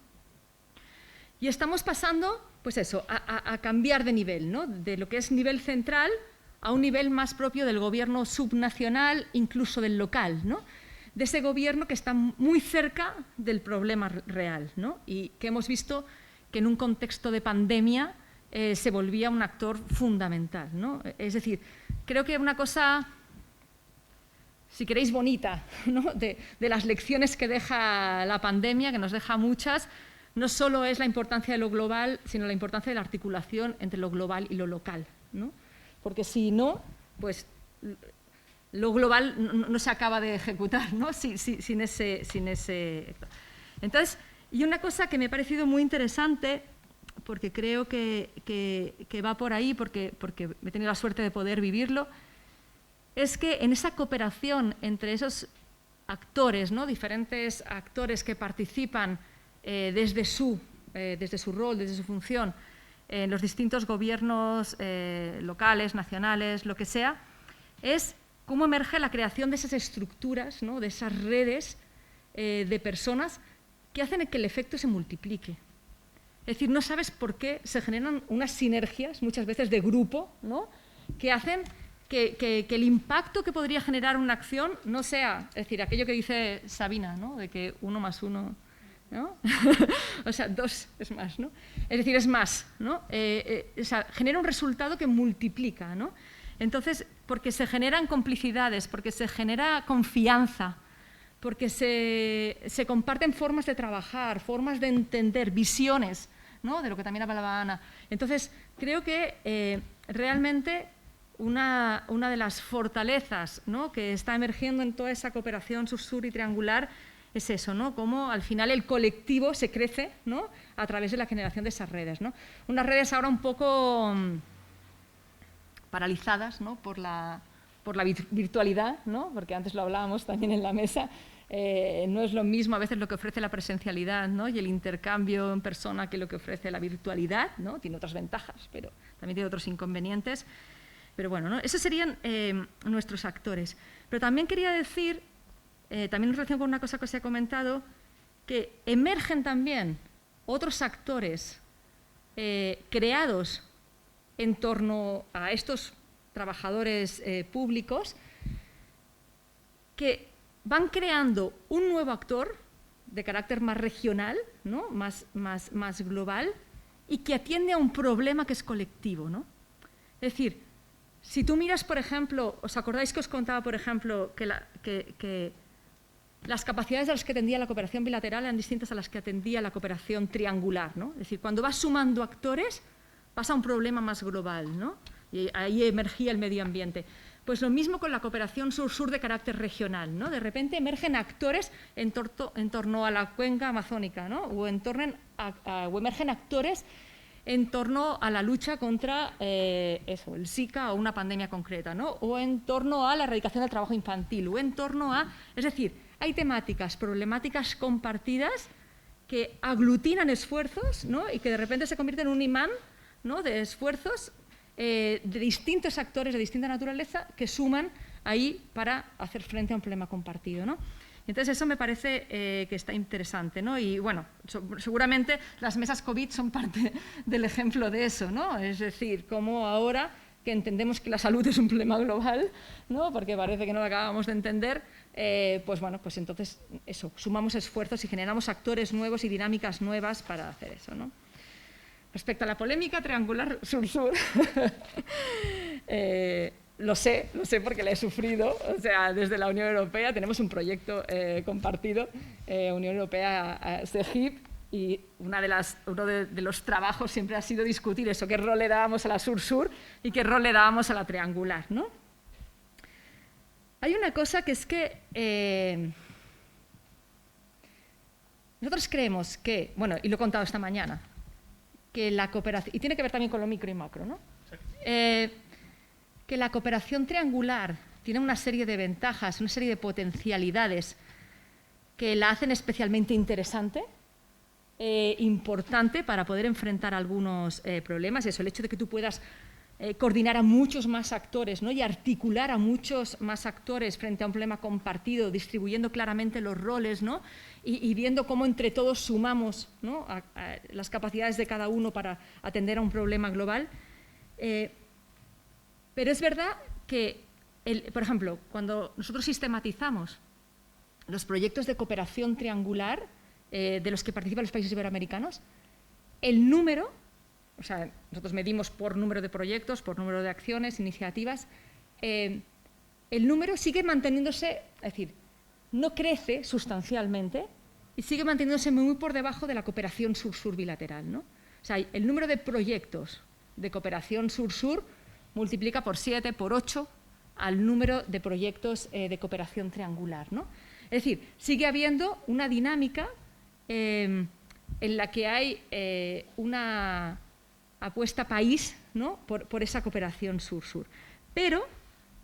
Y estamos pasando, pues eso, a cambiar de nivel, ¿no? De lo que es nivel central a un nivel más propio del gobierno subnacional, incluso del local, ¿no? De ese gobierno que está muy cerca del problema real, ¿no? Y que hemos visto que en un contexto de pandemia se volvía un actor fundamental, ¿no? Es decir, creo que una cosa, si queréis, bonita, ¿no? de las lecciones que deja la pandemia, que nos deja muchas, no solo es la importancia de lo global, sino la importancia de la articulación entre lo global y lo local, ¿no? Porque si no, pues lo global no se acaba de ejecutar, ¿no? Sin ese. Entonces, y una cosa que me ha parecido muy interesante, porque creo que va por ahí, porque he tenido la suerte de poder vivirlo, es que en esa cooperación entre esos actores, ¿no? Diferentes actores que participan desde su rol, desde su función, en los distintos gobiernos locales, nacionales, lo que sea, es cómo emerge la creación de esas estructuras, ¿no? De esas redes de personas que hacen que el efecto se multiplique. Es decir, no sabes por qué se generan unas sinergias, muchas veces de grupo, ¿no? Que hacen que el impacto que podría generar una acción no sea, es decir, aquello que dice Sabina, ¿no? De que 1 más 1, ¿no? O sea, 2 es más, ¿no? Es decir, es más, ¿no? O sea, genera un resultado que multiplica, ¿no? Entonces, porque se generan complicidades, porque se genera confianza, porque se comparten formas de trabajar, formas de entender, visiones, ¿no? De lo que también hablaba Ana. Entonces, creo que realmente una de las fortalezas, ¿no? Que está emergiendo en toda esa cooperación sur-sur y triangular es eso, ¿no? Cómo al final el colectivo se crece, ¿no? A través de la generación de esas redes, ¿no? Unas redes ahora un poco paralizadas, ¿no? por la virtualidad, ¿no? Porque antes lo hablábamos también en la mesa. No es lo mismo a veces lo que ofrece la presencialidad, ¿no? Y el intercambio en persona que lo que ofrece la virtualidad, ¿no? Tiene otras ventajas, pero también tiene otros inconvenientes. Pero bueno, ¿no? Esos serían nuestros actores. Pero también quería decir, también en relación con una cosa que os he comentado, que emergen también otros actores creados en torno a estos trabajadores públicos que van creando un nuevo actor de carácter más regional, ¿no? más global, y que atiende a un problema que es colectivo, ¿no? Es decir, si tú miras, por ejemplo, ¿os acordáis que os contaba, por ejemplo, que las capacidades a las que atendía la cooperación bilateral eran distintas a las que atendía la cooperación triangular, ¿no? Es decir, cuando vas sumando actores, pasa a un problema más global, ¿no? Y ahí emergía el medio ambiente. Pues lo mismo con la cooperación sur-sur de carácter regional, ¿no? De repente emergen actores en torno a la cuenca amazónica, ¿no? O emergen actores en torno a la lucha contra el Zika o una pandemia concreta, ¿no? O en torno a la erradicación del trabajo infantil, o en torno a... Es decir, hay temáticas, problemáticas compartidas que aglutinan esfuerzos, ¿no? Y que de repente se convierten en un imán, ¿no? De esfuerzos de distintos actores de distinta naturaleza que suman ahí para hacer frente a un problema compartido, ¿no? Entonces, eso me parece que está interesante, ¿no? Y, bueno, seguramente las mesas COVID son parte del ejemplo de eso, ¿no? Es decir, cómo ahora que entendemos que la salud es un problema global, ¿no? Porque parece que no lo acabamos de entender, pues bueno, pues entonces eso, sumamos esfuerzos y generamos actores nuevos y dinámicas nuevas para hacer eso, ¿no? Respecto a la polémica triangular sur-sur, lo sé porque la he sufrido. O sea, desde la Unión Europea tenemos un proyecto compartido, Unión Europea-CEGIP, y uno de los trabajos siempre ha sido discutir eso, qué rol le dábamos a la sur-sur y qué rol le dábamos a la triangular, ¿no? Hay una cosa que es que nosotros creemos que, bueno, y lo he contado esta mañana, que la cooperación, y tiene que ver también con lo micro y macro, ¿no? Que la cooperación triangular tiene una serie de ventajas, una serie de potencialidades que la hacen especialmente interesante, importante para poder enfrentar algunos problemas. Eso, el hecho de que tú puedas coordinar a muchos más actores, ¿no? Y articular a muchos más actores frente a un problema compartido, distribuyendo claramente los roles, ¿no? Y viendo cómo entre todos sumamos, ¿no? a las capacidades de cada uno para atender a un problema global. Pero es verdad que, por ejemplo, cuando nosotros sistematizamos los proyectos de cooperación triangular de los que participan los países iberoamericanos, el número, o sea, nosotros medimos por número de proyectos, por número de acciones, iniciativas, el número sigue manteniéndose, es decir, no crece sustancialmente y sigue manteniéndose muy por debajo de la cooperación sur-sur bilateral, ¿no? O sea, el número de proyectos de cooperación sur-sur multiplica por 7, por 8 al número de proyectos de cooperación triangular, ¿no? Es decir, sigue habiendo una dinámica en la que hay una apuesta país, ¿no? por esa cooperación sur-sur. Pero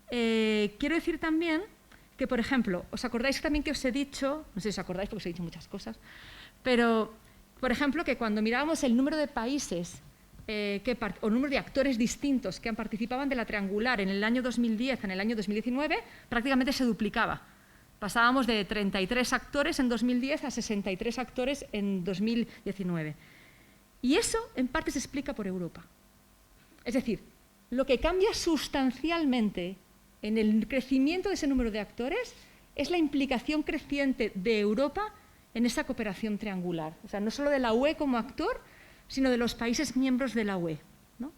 quiero decir también que, por ejemplo, ¿os acordáis también que os he dicho, no sé si os acordáis porque os he dicho muchas cosas, pero, por ejemplo, que cuando mirábamos el número de países o número de actores distintos que participaban de la triangular en el año 2010, en el año 2019, prácticamente se duplicaba. Pasábamos de 33 actores en 2010 a 63 actores en 2019. Y eso, en parte, se explica por Europa. Es decir, lo que cambia sustancialmente en el crecimiento de ese número de actores es la implicación creciente de Europa en esa cooperación triangular. O sea, no solo de la UE como actor, sino de los países miembros de la UE, ¿no?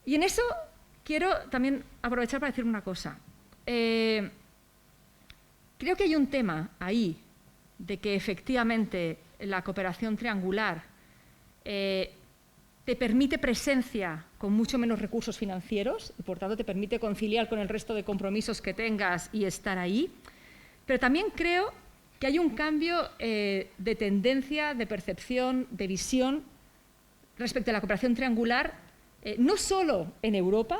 Y en eso quiero también aprovechar para decir una cosa. Creo que hay un tema ahí de que efectivamente la cooperación triangular te permite presencia con mucho menos recursos financieros y por tanto te permite conciliar con el resto de compromisos que tengas y estar ahí, pero también creo que hay un cambio de tendencia, de percepción, de visión respecto a la cooperación triangular, no solo en Europa,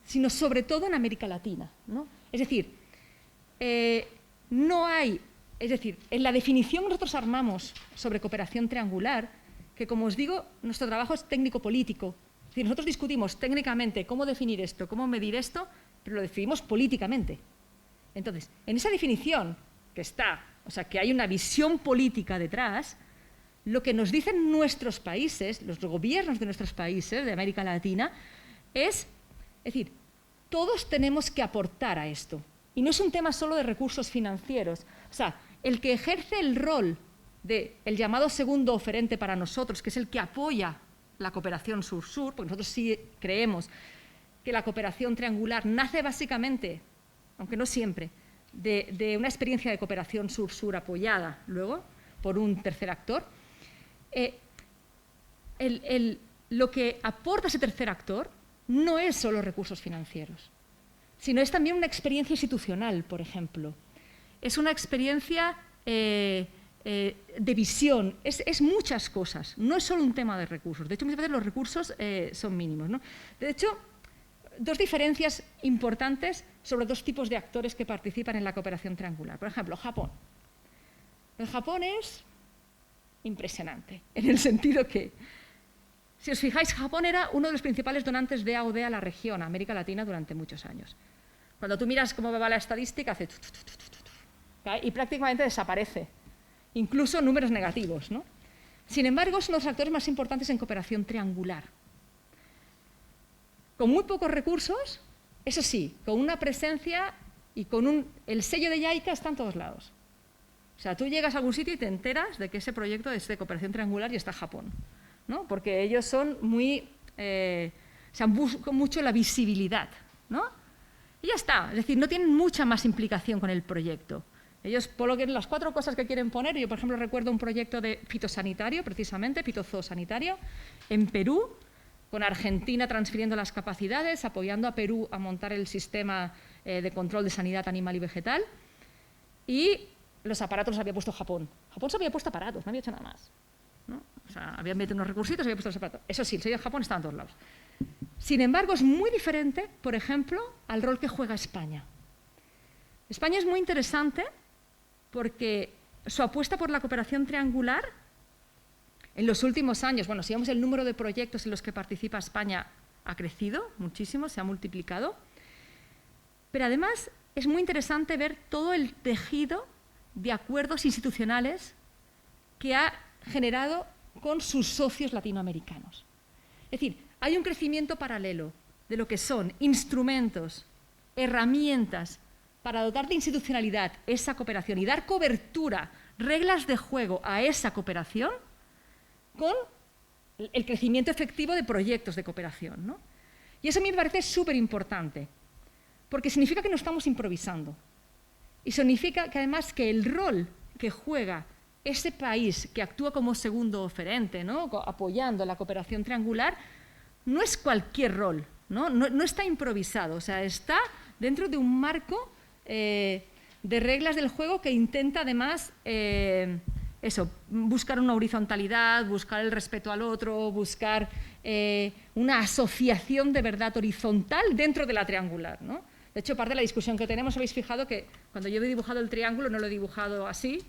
sino sobre todo en América Latina, ¿no? Es decir, no hay, es decir, en la definición que nosotros armamos sobre cooperación triangular, que como os digo, nuestro trabajo es técnico-político. Es decir, nosotros discutimos técnicamente cómo definir esto, cómo medir esto, pero lo definimos políticamente. Entonces, en esa definición que está, o sea, que hay una visión política detrás, lo que nos dicen nuestros países, los gobiernos de nuestros países de América Latina, es decir, todos tenemos que aportar a esto. Y no es un tema solo de recursos financieros. O sea, el que ejerce el rol del llamado segundo oferente para nosotros, que es el que apoya la cooperación sur-sur, porque nosotros sí creemos que la cooperación triangular nace básicamente, aunque no siempre, de una experiencia de cooperación sur-sur apoyada luego por un tercer actor. Lo que aporta ese tercer actor no es solo recursos financieros, sino es también una experiencia institucional, por ejemplo. Es una experiencia de visión, es muchas cosas, no es solo un tema de recursos. De hecho, muchas veces los recursos son mínimos, ¿no? De hecho, dos diferencias importantes sobre dos tipos de actores que participan en la cooperación triangular. Por ejemplo, Japón. El Japón es impresionante, en el sentido que, si os fijáis, Japón era uno de los principales donantes de AOD a la región, a América Latina, durante muchos años. Cuando tú miras cómo va la estadística, hace y prácticamente desaparece, incluso números negativos, ¿no? Sin embargo, es uno de los actores más importantes en cooperación triangular. Con muy pocos recursos, eso sí, con una presencia y con el sello de JICA está en todos lados. O sea, tú llegas a algún sitio y te enteras de que ese proyecto es de cooperación triangular y está Japón, ¿no? Porque ellos son muy, se han buscado mucho la visibilidad, ¿no? Y ya está, es decir, no tienen mucha más implicación con el proyecto. Ellos colocan las 4 cosas que quieren poner. Yo, por ejemplo, recuerdo un proyecto de fitosanitario, precisamente, fitozoosanitario, en Perú, con Argentina transfiriendo las capacidades, apoyando a Perú a montar el sistema de control de sanidad animal y vegetal, y los aparatos los había puesto Japón. Japón se había puesto aparatos, no había hecho nada más, ¿no? O sea, habían metido unos recursitos y había puesto los aparatos. Eso sí, el sello de Japón estaba en todos lados. Sin embargo, es muy diferente, por ejemplo, al rol que juega España. España es muy interesante porque su apuesta por la cooperación triangular en los últimos años, bueno, si vemos el número de proyectos en los que participa España ha crecido muchísimo, se ha multiplicado. Pero además es muy interesante ver todo el tejido de acuerdos institucionales que ha generado con sus socios latinoamericanos. Es decir, hay un crecimiento paralelo de lo que son instrumentos, herramientas para dotar de institucionalidad esa cooperación y dar cobertura, reglas de juego a esa cooperación con el crecimiento efectivo de proyectos de cooperación, ¿no? Y eso a mí me parece súper importante, porque significa que no estamos improvisando y significa que además que el rol que juega ese país que actúa como segundo oferente, ¿no?, apoyando la cooperación triangular, no es cualquier rol, no está improvisado, o sea, está dentro de un marco de reglas del juego que intenta además buscar una horizontalidad, buscar el respeto al otro, buscar una asociación de verdad horizontal dentro de la triangular, ¿no? De hecho, parte de la discusión que tenemos, habéis fijado que cuando yo he dibujado el triángulo no lo he dibujado así,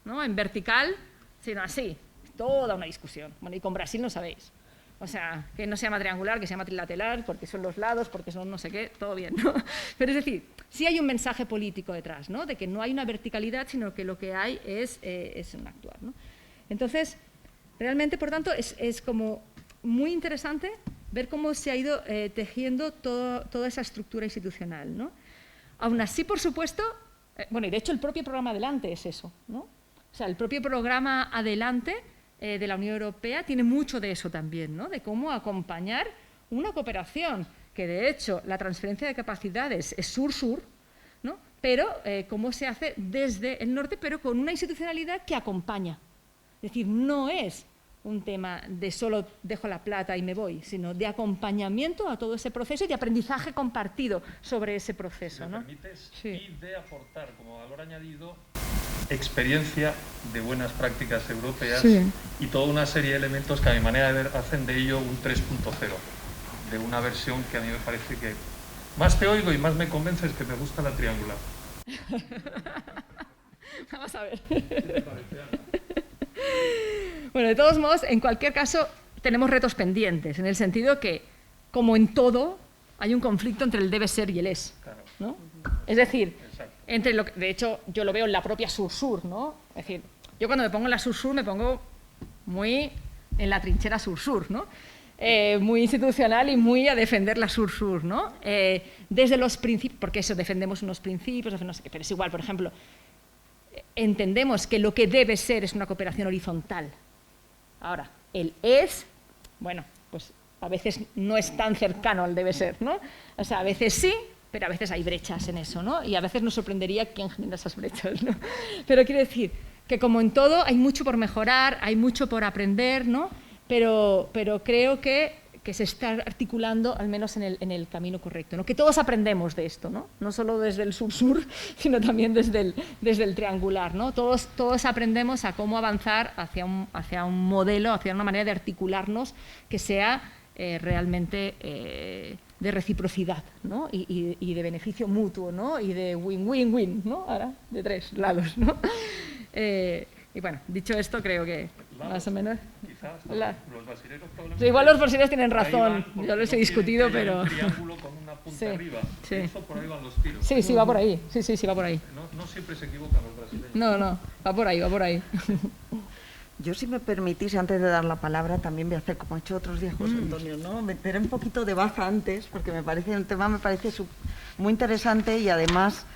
¿no?, en vertical, sino así. Toda una discusión. Bueno, y con Brasil no sabéis. O sea, que no se llama triangular, que se llama trilateral, porque son los lados, porque son no sé qué, todo bien, ¿no? Pero es decir, sí hay un mensaje político detrás, ¿no?, de que no hay una verticalidad, sino que lo que hay es un actuar, ¿no? Entonces, realmente, por tanto, es como muy interesante ver cómo se ha ido tejiendo toda esa estructura institucional, ¿no? Aún así, por supuesto, bueno, y de hecho el propio programa Adelante es eso, ¿no? O sea, el propio programa Adelante de la Unión Europea tiene mucho de eso también, ¿no?, de cómo acompañar una cooperación, que de hecho la transferencia de capacidades es sur-sur, ¿no?, pero cómo se hace desde el norte, pero con una institucionalidad que acompaña. Es decir, no es un tema de solo dejo la plata y me voy, sino de acompañamiento a todo ese proceso y de aprendizaje compartido sobre ese proceso, ¿no? ¿Me permites? Sí. Y de aportar como valor añadido experiencia de buenas prácticas europeas, Sí. y toda una serie de elementos que a mi manera de ver hacen de ello un 3.0, de una versión que a mí me parece que más te oigo y más me convences que me gusta la triangular. Vamos a ver. Bueno, de todos modos, en cualquier caso, tenemos retos pendientes, en el sentido que, como en todo, hay un conflicto entre el debe ser y el es, Claro. ¿no? Es decir, Exacto. entre lo que, de hecho, yo lo veo en la propia sur-sur, ¿no? Es decir, yo cuando me pongo en la sur-sur me pongo muy en la trinchera sur-sur, ¿no? Muy institucional y muy a defender la sur-sur, ¿no? Desde los principios, porque eso, defendemos unos principios, no sé qué, pero es igual, por ejemplo, entendemos que lo que debe ser es una cooperación horizontal. Ahora, el es, bueno, pues a veces no es tan cercano al debe ser, ¿no? O sea, a veces sí, pero a veces hay brechas en eso, ¿no? Y a veces nos sorprendería quién genera esas brechas, ¿no? Pero quiero decir que, como en todo, hay mucho por mejorar, hay mucho por aprender, ¿no? Pero creo que se está articulando, al menos en el camino correcto, ¿no? Que todos aprendemos de esto, ¿no? No solo desde el sur-sur, sino también desde el triangular, ¿no? Todos aprendemos a cómo avanzar hacia un modelo, hacia una manera de articularnos que sea realmente de reciprocidad, ¿no? Y de beneficio mutuo, ¿no? Y de win-win-win, ¿no? Ahora, de tres lados, ¿no? Y bueno, dicho esto, creo que más o menos... Quizás los brasileños probablemente... Sí, igual los brasileños tienen razón, ahí van, porque yo les he no discutido, quieren que haya pero... un triángulo con una punta Sí, arriba. sí. Eso por ahí van los tiros. Sí, va por ahí, sí, va por ahí. No siempre se equivocan los brasileños. No, va por ahí. Yo, si me permitís, antes de dar la palabra, también voy a hacer como ha hecho otros días José Antonio, ¿no? Meter un poquito de baza antes, porque me parece un tema muy interesante y además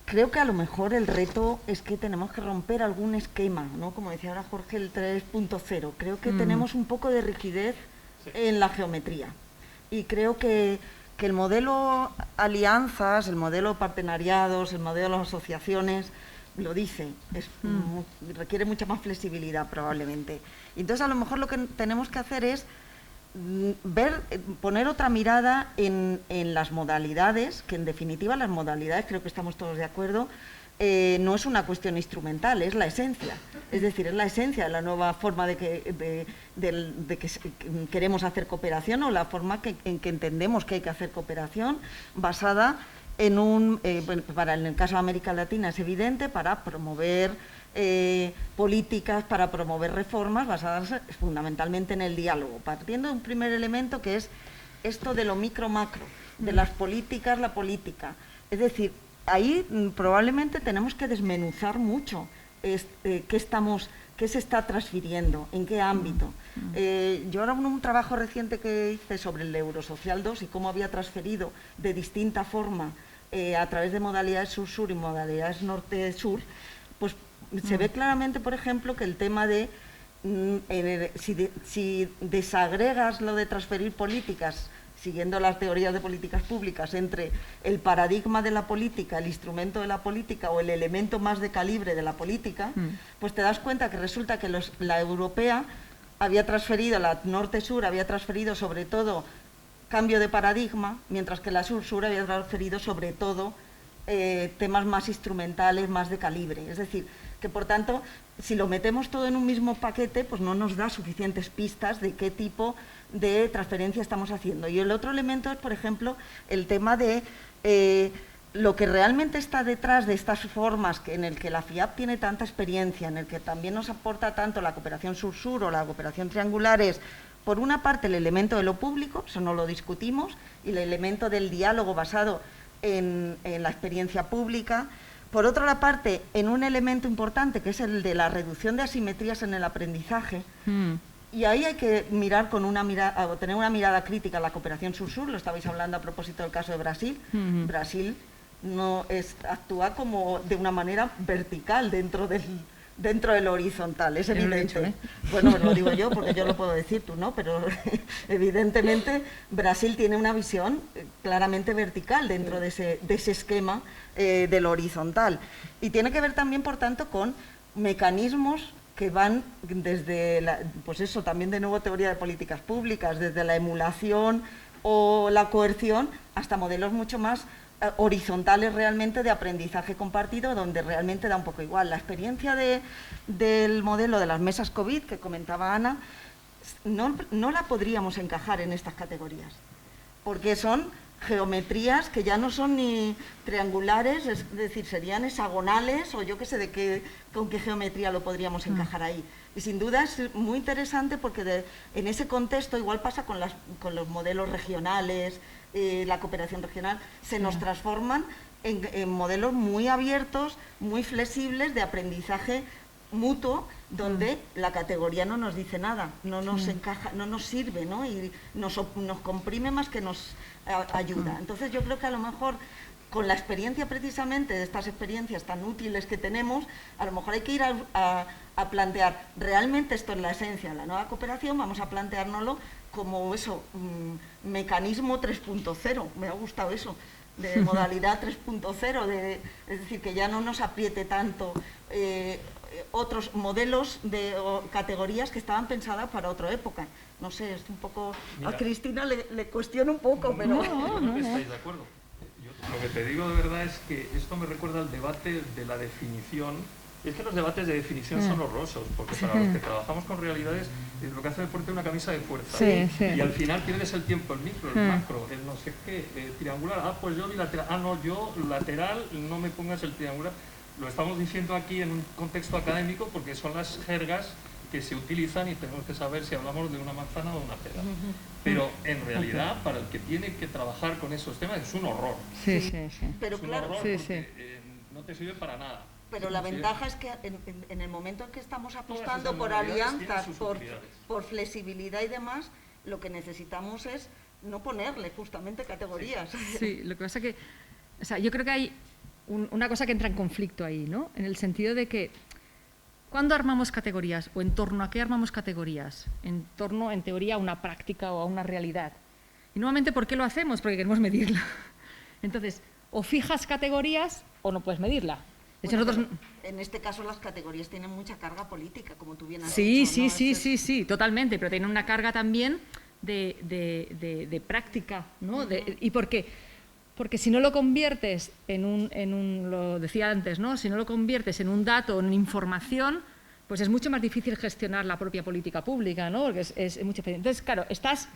creo que a lo mejor el reto es que tenemos que romper algún esquema, ¿no? Como decía ahora Jorge, el 3.0. Creo que tenemos un poco de rigidez en la geometría y creo que el modelo alianzas, el modelo partenariados, el modelo asociaciones, lo dice, requiere mucha más flexibilidad probablemente. Y entonces a lo mejor lo que tenemos que hacer es poner otra mirada en las modalidades, que en definitiva las modalidades, creo que estamos todos de acuerdo, no es una cuestión instrumental, es la esencia. Es decir, es la esencia de la nueva forma de que queremos hacer cooperación, o la forma en que entendemos que hay que hacer cooperación, basada en en el caso de América Latina es evidente, para promover políticas para promover reformas basadas fundamentalmente en el diálogo, partiendo de un primer elemento que es esto de lo micro-macro, de las políticas, la política. Es decir, ahí probablemente tenemos que desmenuzar mucho qué se está transfiriendo, en qué ámbito. Yo ahora un trabajo reciente que hice sobre el Eurosocial 2 y cómo había transferido de distinta forma a través de modalidades sur-sur y modalidades norte-sur, pues se ve claramente, por ejemplo, que el tema de si desagregas lo de transferir políticas, siguiendo las teorías de políticas públicas, entre el paradigma de la política, el instrumento de la política o el elemento más de calibre de la política, pues te das cuenta que resulta que la europea había transferido, la norte-sur había transferido sobre todo cambio de paradigma, mientras que la sur-sur había transferido sobre todo temas más instrumentales, más de calibre. Es decir, que por tanto, si lo metemos todo en un mismo paquete, pues no nos da suficientes pistas de qué tipo de transferencia estamos haciendo. Y el otro elemento es, por ejemplo, el tema de lo que realmente está detrás de estas formas en el que la FIAP tiene tanta experiencia, en el que también nos aporta tanto la cooperación sur-sur o la cooperación triangular, es, por una parte, el elemento de lo público, eso no lo discutimos, y el elemento del diálogo basado en la experiencia pública. Por otra parte, en un elemento importante que es el de la reducción de asimetrías en el aprendizaje, y ahí hay que mirar con tener una mirada crítica a la cooperación sur-sur. Lo estabais hablando a propósito del caso de Brasil. Brasil actúa como de una manera vertical dentro del horizontal, es evidente. Bueno, lo digo yo porque yo lo puedo decir, tú no, pero evidentemente Brasil tiene una visión claramente vertical dentro de ese esquema del horizontal. Y tiene que ver también, por tanto, con mecanismos que van desde, pues eso, también de nuevo teoría de políticas públicas, desde la emulación o la coerción hasta modelos mucho más horizontales realmente de aprendizaje compartido, donde realmente da un poco igual. La experiencia del modelo de las mesas COVID que comentaba Ana, no la podríamos encajar en estas categorías, porque son geometrías que ya no son ni triangulares, es decir, serían hexagonales o yo qué sé con qué geometría lo podríamos encajar ahí. Y sin duda es muy interesante porque en ese contexto igual pasa con los modelos regionales, la cooperación regional, se nos transforman en modelos muy abiertos, muy flexibles de aprendizaje mutuo, donde la categoría no nos dice nada, no nos encaja, no nos sirve, ¿no? Y nos comprime más que nos ayuda. Entonces yo creo que a lo mejor con la experiencia precisamente de estas experiencias tan útiles que tenemos, a lo mejor hay que ir a plantear, realmente esto es la esencia de la nueva cooperación, vamos a planteárnoslo como eso, mecanismo 3.0, me ha gustado eso, de modalidad 3.0, es decir, que ya no nos apriete tanto otros modelos o categorías que estaban pensadas para otra época. No sé, es un poco... Mira, a Cristina le cuestiono un poco, pero... No, estáis de acuerdo. Yo, lo que te digo de verdad es que esto me recuerda al debate de la definición. Y es que los debates de definición son horrorosos, porque para los que trabajamos con realidades, lo que hace es ponerte una camisa de fuerza. Y al final pierdes el tiempo, el micro, el macro, el no sé qué, triangular. Pues yo bilateral. No, yo lateral, no me pongas el triangular. Lo estamos diciendo aquí en un contexto académico porque son las jergas que se utilizan y tenemos que saber si hablamos de una manzana o de una pera. Pero en realidad, para el que tiene que trabajar con esos temas, es un horror. Pero es un claro, horror porque, no te sirve para nada. Pero la ventaja es que en el momento en que estamos apostando por alianzas, por flexibilidad y demás, lo que necesitamos es no ponerle justamente categorías. Sí, lo que pasa que, o sea, yo creo que hay una cosa que entra en conflicto ahí, ¿no? En el sentido de que, ¿cuándo armamos categorías? ¿O en torno a qué armamos categorías? En torno, en teoría, a una práctica o a una realidad. Y nuevamente, ¿por qué lo hacemos? Porque queremos medirla. Entonces, o fijas categorías o no puedes medirla. De hecho, Bueno, nosotros... En este caso las categorías tienen mucha carga política, como tú bien has dicho. Sí, totalmente, pero tienen una carga también de práctica, ¿no? ¿Y por qué? Porque si no lo conviertes lo decía antes, ¿no? Si no lo conviertes en un dato, en información, pues es mucho más difícil gestionar la propia política pública, ¿no? Porque es mucho... Entonces, claro, estás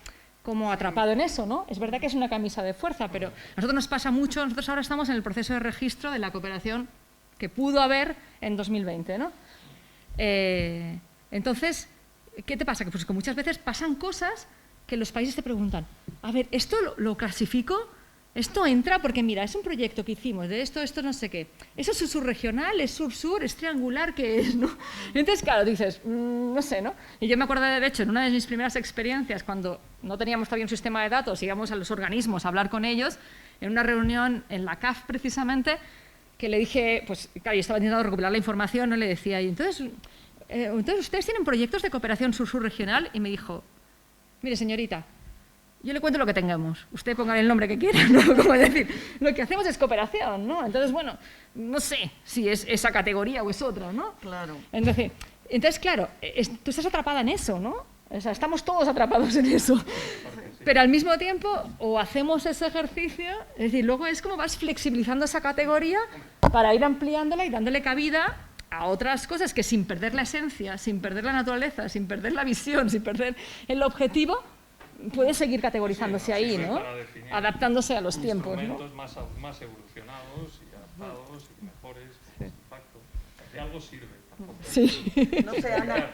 como atrapado en eso, ¿no? Es verdad que es una camisa de fuerza, pero a nosotros nos pasa mucho, nosotros ahora estamos en el proceso de registro de la cooperación que pudo haber en 2020, ¿no? Entonces, ¿qué te pasa? Que pues que muchas veces pasan cosas que los países te preguntan, a ver, ¿esto lo clasifico? ¿Esto entra? Porque mira, es un proyecto que hicimos de esto no sé qué. ¿Eso es subregional, es sur-sur, es triangular? ¿Qué es? ¿No? Entonces, claro, dices, no sé, ¿no? Y yo me acuerdo, de hecho, en una de mis primeras experiencias, cuando no teníamos todavía un sistema de datos, íbamos a los organismos a hablar con ellos, en una reunión en la CAF precisamente, que le dije, pues claro, yo estaba intentando recopilar la información, no le decía, y entonces ustedes tienen proyectos de cooperación sur-sur regional, y me dijo, mire señorita, yo le cuento lo que tengamos, usted ponga el nombre que quiera, ¿no? Como decir, lo que hacemos es cooperación, ¿no? Entonces, bueno, no sé si es esa categoría o es otra, ¿no? Claro. Entonces claro, tú estás atrapada en eso, ¿no? O sea, estamos todos atrapados en eso. Pero al mismo tiempo, o hacemos ese ejercicio, es decir, luego es como vas flexibilizando esa categoría para ir ampliándola y dándole cabida a otras cosas que sin perder la esencia, sin perder la naturaleza, sin perder la visión, sin perder el objetivo, puede seguir categorizándose ahí, ¿no? Adaptándose a los tiempos, ¿no? Instrumentos más evolucionados y adaptados y mejores impacto. De algo sirve. Sí. No sé,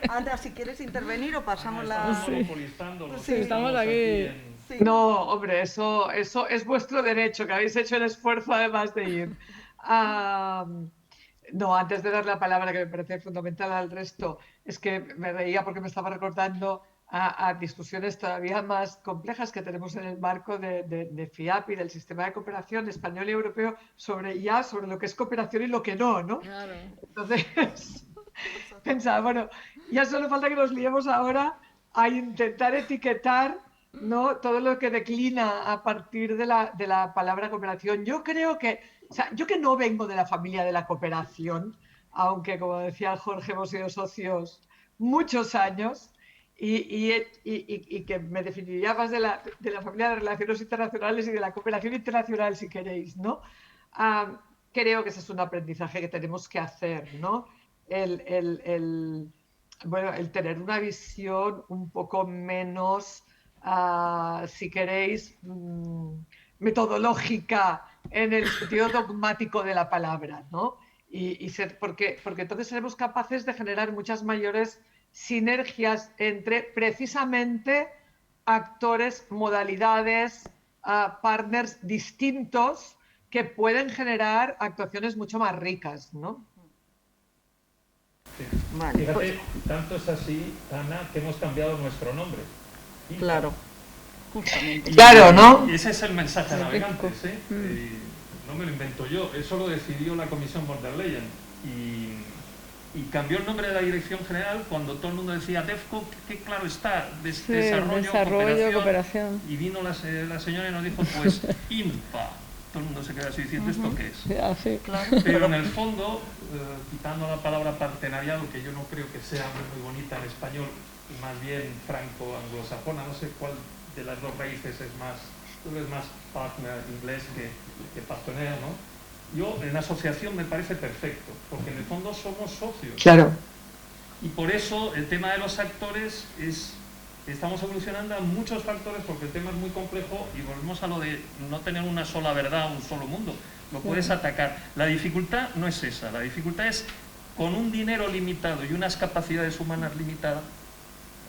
Ana, si quieres intervenir o pasamos la... Estamos monopolizándolo. Sí, estamos aquí. Sí. No, hombre, eso es vuestro derecho, que habéis hecho el esfuerzo además de ir. No, antes de dar la palabra, que me parece fundamental al resto, es que me reía porque me estaba recordando a discusiones todavía más complejas que tenemos en el marco de FIAP y del sistema de cooperación español y europeo sobre lo que es cooperación y lo que no, ¿no? Claro. Entonces, pensaba, bueno, ya solo falta que nos liemos ahora a intentar etiquetar, ¿no?, todo lo que declina a partir de la palabra cooperación. Yo creo que, o sea, yo que no vengo de la familia de la cooperación, aunque, como decía Jorge, hemos sido socios muchos años, y que me definiría más de la familia de relaciones internacionales y de la cooperación internacional, si queréis, ¿no? Creo que ese es un aprendizaje que tenemos que hacer, ¿no? Bueno, el tener una visión un poco menos, si queréis, metodológica en el sentido dogmático de la palabra, ¿no? Porque entonces seremos capaces de generar muchas mayores sinergias entre precisamente actores, modalidades, partners distintos que pueden generar actuaciones mucho más ricas, ¿no? Vale, Fíjate, pues, tanto es así, Ana, que hemos cambiado nuestro nombre. claro, justamente. Claro, ¿no? Y ese es el mensaje a navegantes, ¿eh? No me lo invento yo, eso lo decidió la Comisión von der Leyen. Y cambió el nombre de la Dirección General cuando todo el mundo decía DEFCO, que claro está, desarrollo, cooperación. Y vino la señora y nos dijo, pues, INPA. Todo el mundo se queda así diciendo, ¿esto qué es? Ya, sí, claro. Pero en el fondo, quitando la palabra partenariado, que yo no creo que sea muy bonita en español, más bien franco-anglosajona, no sé cuál de las dos raíces es más, tú eres más partner inglés que partenaire, ¿no? Yo en asociación me parece perfecto, porque en el fondo somos socios. Claro. Y por eso el tema de los actores estamos evolucionando a muchos factores, porque el tema es muy complejo y volvemos a lo de no tener una sola verdad, un solo mundo. Lo puedes atacar. La dificultad no es esa, la dificultad es con un dinero limitado y unas capacidades humanas limitadas,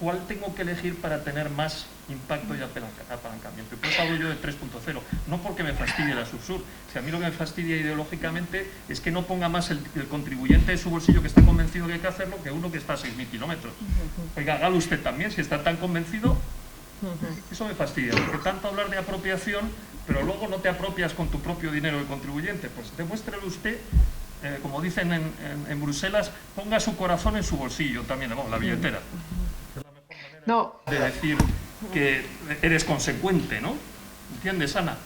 ¿cuál tengo que elegir para tener más impacto y apalancamiento? Y por eso hablo yo de 3.0, no porque me fastidie la Subsur. Si a mí lo que me fastidia ideológicamente es que no ponga más el contribuyente de su bolsillo, que está convencido que hay que hacerlo, que uno que está a 6.000 kilómetros. Oiga, hágalo usted también, si está tan convencido. Eso me fastidia, porque tanto hablar de apropiación, pero luego no te apropias con tu propio dinero del contribuyente. Pues demuéstrelo usted, como dicen en Bruselas, ponga su corazón en su bolsillo también, la billetera. No. De decir que eres consecuente, ¿no? ¿Entiendes, Ana?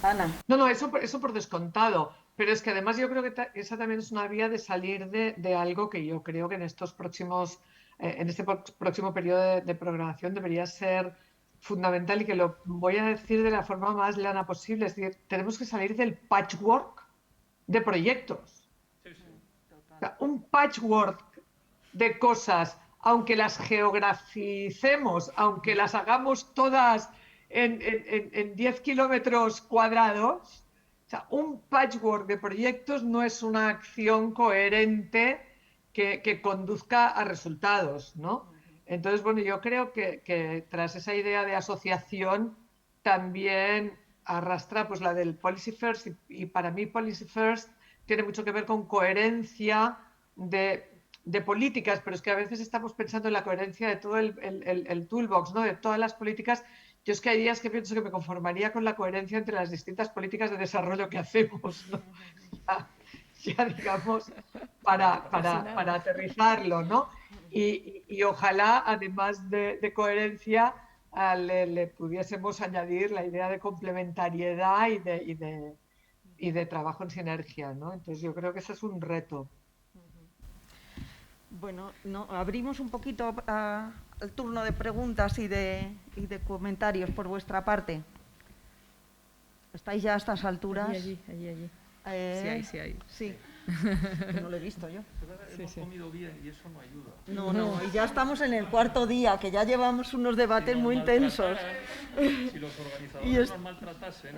Ana. No, eso por descontado. Pero es que además yo creo que esa también es una vía de salir de algo que yo creo que en este próximo periodo de programación debería ser fundamental, y que lo voy a decir de la forma más llana posible. Es decir, tenemos que salir del patchwork de proyectos. O sea, un patchwork de cosas, aunque las geograficemos, aunque las hagamos todas en 10 kilómetros cuadrados, o sea, un patchwork de proyectos no es una acción coherente que conduzca a resultados, ¿no? Entonces, bueno, yo creo que tras esa idea de asociación también arrastra pues la del Policy First y para mí Policy First tiene mucho que ver con coherencia de políticas, pero es que a veces estamos pensando en la coherencia de todo el toolbox, ¿no? De todas las políticas. Yo es que hay días que pienso que me conformaría con la coherencia entre las distintas políticas de desarrollo que hacemos, ¿no? Ya digamos, para aterrizarlo, ¿no? Y ojalá, además de coherencia, le pudiésemos añadir la idea de complementariedad y de trabajo en sinergia, ¿no? Entonces yo creo que ese es un reto. Bueno, abrimos un poquito al turno de preguntas y de comentarios por vuestra parte. ¿Estáis ya a estas alturas? Allí. Sí hay. Sí, no lo he visto yo. Hemos comido bien y eso no ayuda. No, y ya estamos en el cuarto día, que ya llevamos unos debates muy intensos. Si los organizadores nos maltratasen,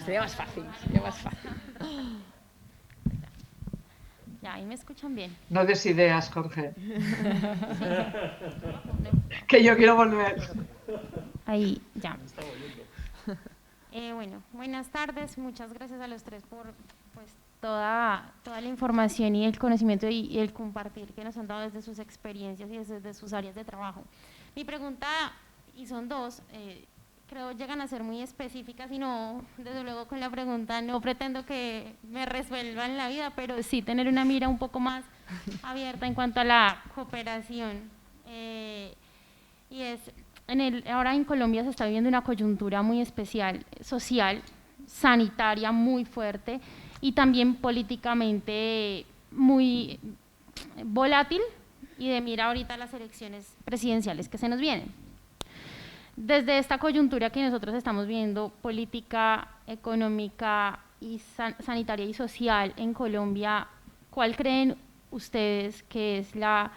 Sería más fácil. Ya, ahí me escuchan bien. No des ideas, Jorge. Que yo quiero volver. Ahí, ya. Bueno, buenas tardes. Muchas gracias a los tres por pues, toda la información y el conocimiento y el compartir que nos han dado desde sus experiencias y desde sus áreas de trabajo. Mi pregunta, y son dos, creo llegan a ser muy específicas y no, desde luego con la pregunta no pretendo que me resuelvan la vida, pero sí tener una mira un poco más abierta en cuanto a la cooperación. Y es, ahora en Colombia se está viviendo una coyuntura muy especial, social, sanitaria muy fuerte y también políticamente muy volátil y de mira ahorita las elecciones presidenciales que se nos vienen. Desde esta coyuntura que nosotros estamos viendo, política, económica y sanitaria y social en Colombia, ¿cuál creen ustedes que es la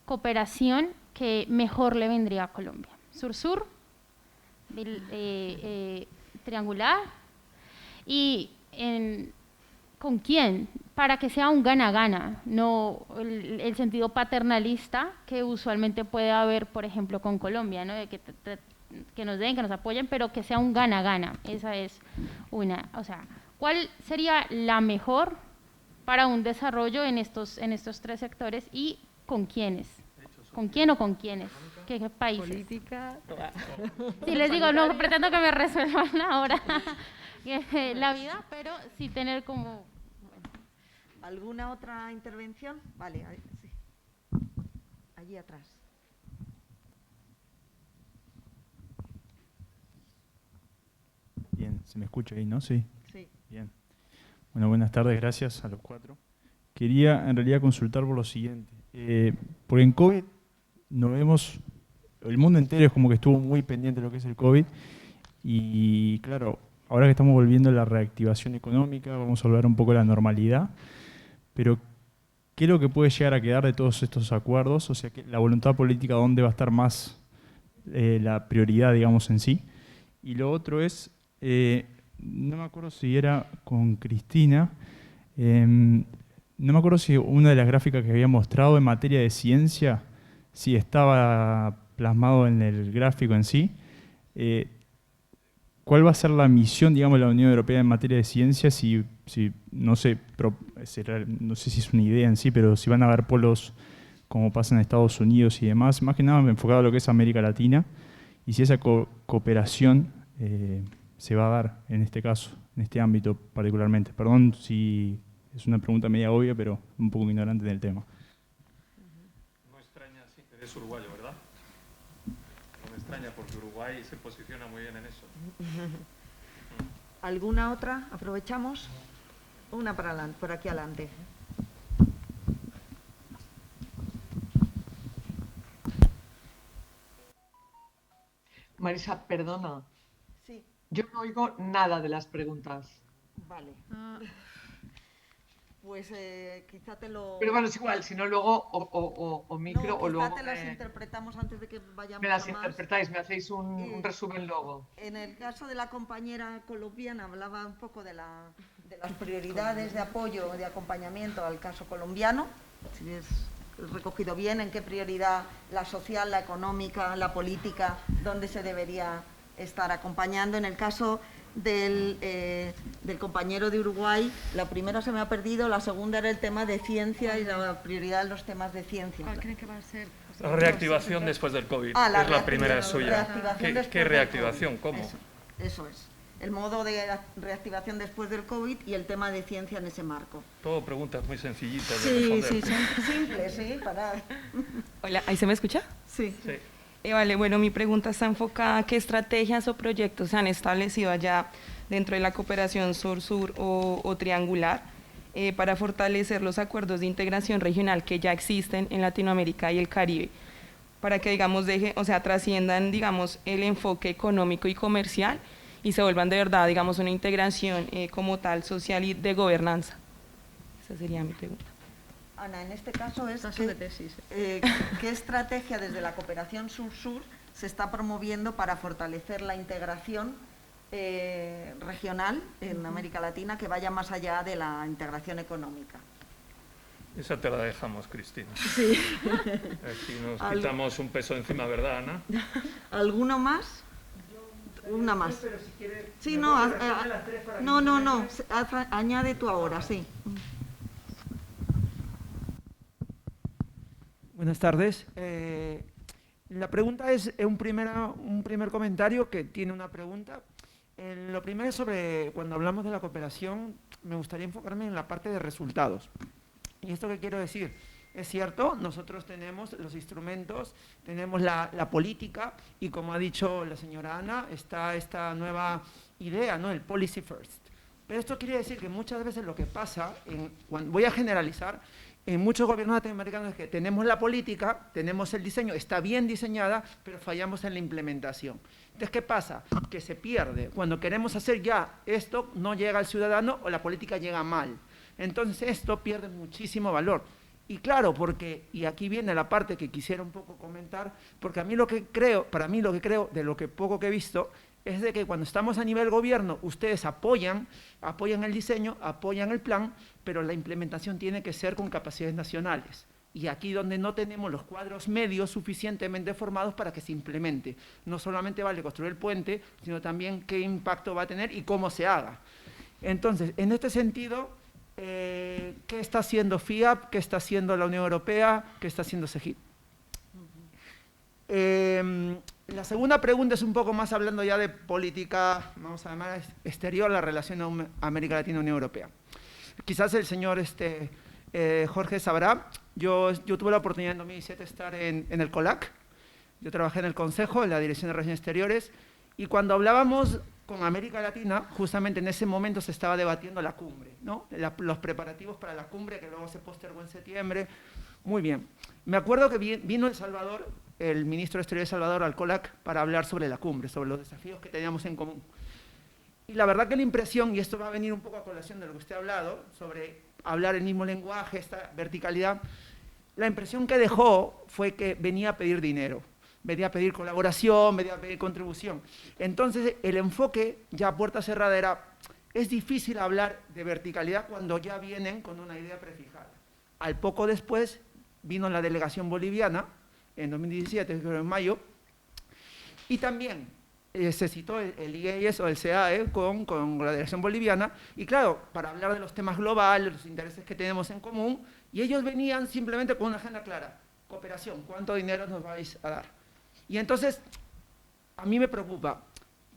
cooperación que mejor le vendría a Colombia? ¿Sur-sur? ¿Triangular? ¿Y con quién? Para que sea un gana-gana, no el sentido paternalista que usualmente puede haber, por ejemplo, con Colombia, ¿no? De que nos den, que nos apoyen, pero que sea un gana-gana. Esa es una. O sea, ¿cuál sería la mejor para un desarrollo en estos tres sectores y con quiénes? ¿Con quién o con quiénes? ¿Qué países? Política, toda. Sí, les digo, no pretendo que me resuelvan ahora la vida, pero sí tener como... ¿Alguna otra intervención? Vale, sí. Allí atrás. Bien, ¿se me escucha ahí, no? Sí. Sí. Bien. Bueno, buenas tardes, gracias a los cuatro. Quería en realidad consultar por lo siguiente. Porque en COVID nos vemos, el mundo entero es como que estuvo muy pendiente de lo que es el COVID y claro, ahora que estamos volviendo a la reactivación económica, vamos a hablar un poco de la normalidad, pero ¿qué es lo que puede llegar a quedar de todos estos acuerdos? O sea, la voluntad política, ¿dónde va a estar más la prioridad, digamos, en sí? Y lo otro es, no me acuerdo si era con Cristina, no me acuerdo si una de las gráficas que había mostrado en materia de ciencia, si estaba plasmado en el gráfico en sí. ¿Cuál va a ser la misión, digamos, de la Unión Europea en materia de ciencia? Si no sé, no sé si es una idea en sí, pero si van a haber polos como pasa en Estados Unidos y demás, más que nada enfocado a lo que es América Latina, y si esa cooperación se va a dar en este caso, en este ámbito particularmente. Perdón si es una pregunta media obvia, pero un poco ignorante del tema. No extraña, sí, eres uruguayo, ¿verdad? No me extraña porque Uruguay se posiciona muy bien en eso. ¿Alguna otra? Aprovechamos. Una por aquí adelante. Marisa, perdona. Sí. Yo no oigo nada de las preguntas. Vale. Pues quizá te lo... Pero bueno, es igual, si no luego o micro no, o luego quizá te las interpretamos antes de que vayamos me las a más. interpretáis, me hacéis un resumen luego. En el caso de la compañera colombiana hablaba un poco de las prioridades de apoyo, de acompañamiento al caso colombiano si es recogido bien, en qué prioridad la social, la económica, la política, dónde se debería estar acompañando. En el caso del compañero de Uruguay, la primera se me ha perdido, la segunda era el tema de ciencia y la prioridad en los temas de ciencia. ¿Cuál creen que va a ser? La reactivación después del COVID, La es la primera suya. reactivación ¿Qué reactivación? ¿Cómo? Eso es. El modo de reactivación después del COVID y el tema de ciencia en ese marco. Todo preguntas muy sencillitas de Sí, responder. sí, simples, sí, para... Hola, ¿ahí se me escucha? Sí. Sí. Vale, bueno, mi pregunta está enfocada a qué estrategias o proyectos se han establecido allá dentro de la cooperación sur-sur o triangular para fortalecer los acuerdos de integración regional que ya existen en Latinoamérica y el Caribe, para que, digamos, trasciendan, digamos, el enfoque económico y comercial y se vuelvan de verdad, digamos, una integración como tal, social y de gobernanza. Esa sería mi pregunta. Ana, en este caso es Caso de tesis. ¿qué estrategia desde la cooperación sur-sur se está promoviendo para fortalecer la integración regional en América Latina que vaya más allá de la integración económica? Esa te la dejamos, Cristina. Sí. Aquí nos quitamos un peso encima, ¿verdad, Ana? ¿Alguno más? Una más. Sí, no, añade tú ahora, sí. Buenas tardes. La pregunta es un primer comentario que tiene una pregunta. Lo primero es sobre, cuando hablamos de la cooperación, me gustaría enfocarme en la parte de resultados. ¿Y esto qué quiero decir? Es cierto, nosotros tenemos los instrumentos, tenemos la política y, como ha dicho la señora Ana, está esta nueva idea, ¿no? El policy first. Pero esto quiere decir que muchas veces lo que pasa, voy a generalizar, en muchos gobiernos latinoamericanos es que tenemos la política, tenemos el diseño, está bien diseñada, pero fallamos en la implementación. Entonces, ¿qué pasa? Que se pierde. Cuando queremos hacer ya esto, no llega al ciudadano o la política llega mal. Entonces, esto pierde muchísimo valor. Y claro, y aquí viene la parte que quisiera un poco comentar, porque para mí lo que creo, de lo que poco que he visto, es de que cuando estamos a nivel gobierno, ustedes apoyan el diseño, apoyan el plan, pero la implementación tiene que ser con capacidades nacionales. Y aquí donde no tenemos los cuadros medios suficientemente formados para que se implemente. No solamente vale construir el puente, sino también qué impacto va a tener y cómo se haga. Entonces, en este sentido, ¿qué está haciendo FIAP? ¿Qué está haciendo la Unión Europea? ¿Qué está haciendo SEGIP? La segunda pregunta es un poco más hablando ya de política, vamos a llamar exterior, la relación América Latina-Unión Europea. Quizás el señor Jorge sabrá, yo tuve la oportunidad en 2017 de estar en el COLAC, yo trabajé en el Consejo, en la Dirección de Relaciones Exteriores, y cuando hablábamos con América Latina, justamente en ese momento se estaba debatiendo la cumbre, ¿no? Los preparativos para la cumbre, que luego se postergó en septiembre. Muy bien. Me acuerdo que vino el ministro de Exteriores de El Salvador al COLAC para hablar sobre la cumbre, sobre los desafíos que teníamos en común. Y la verdad que la impresión, y esto va a venir un poco a colación de lo que usted ha hablado, sobre hablar el mismo lenguaje, esta verticalidad, la impresión que dejó fue que venía a pedir dinero, venía a pedir colaboración, venía a pedir contribución. Entonces, el enfoque ya a puerta cerrada era, es difícil hablar de verticalidad cuando ya vienen con una idea prefijada. Al poco después vino la delegación boliviana, en 2017, creo en mayo, y también se citó el IES o el CAE con la delegación boliviana, y claro, para hablar de los temas globales, los intereses que tenemos en común, y ellos venían simplemente con una agenda clara, cooperación, ¿cuánto dinero nos vais a dar? Y entonces, a mí me preocupa,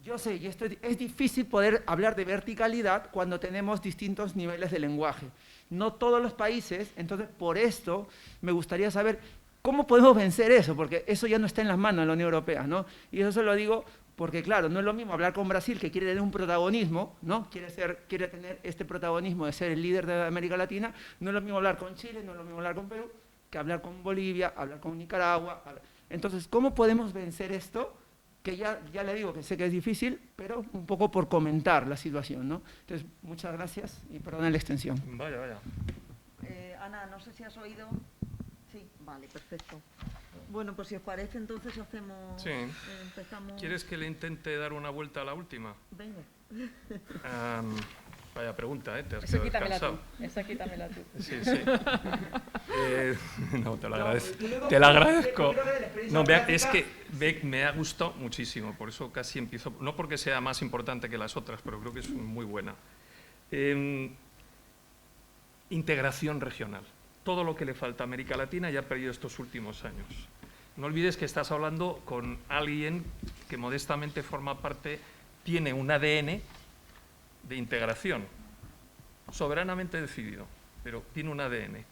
yo sé, y esto es difícil poder hablar de verticalidad cuando tenemos distintos niveles de lenguaje. No todos los países, entonces por esto me gustaría saber cómo podemos vencer eso, porque eso ya no está en las manos de la Unión Europea, ¿no? Y eso se lo digo porque, claro, no es lo mismo hablar con Brasil, que quiere tener un protagonismo, ¿no? Quiere tener este protagonismo de ser el líder de América Latina, no es lo mismo hablar con Chile, no es lo mismo hablar con Perú, que hablar con Bolivia, hablar con Nicaragua. Entonces, ¿cómo podemos vencer esto? Que ya le digo que sé que es difícil, pero un poco por comentar la situación, ¿no? Entonces, muchas gracias y perdón la extensión. Vaya. Ana, no sé si has oído. Sí, vale, perfecto. Bueno, pues si os parece, entonces hacemos... Sí. Empezamos... ¿Quieres que le intente dar una vuelta a la última? Venga. Vaya pregunta, ¿eh? Te has Eso quedado quítamela descansado. tú. Esa quítamela tú. Sí, sí. No, te lo agradezco. Te lo agradezco. No, es que me ha gustado muchísimo, por eso casi empiezo, no porque sea más importante que las otras, pero creo que es muy buena. Integración regional. Todo lo que le falta a América Latina ya ha perdido estos últimos años. No olvides que estás hablando con alguien que modestamente forma parte, tiene un ADN de integración, soberanamente decidido, pero tiene un ADN.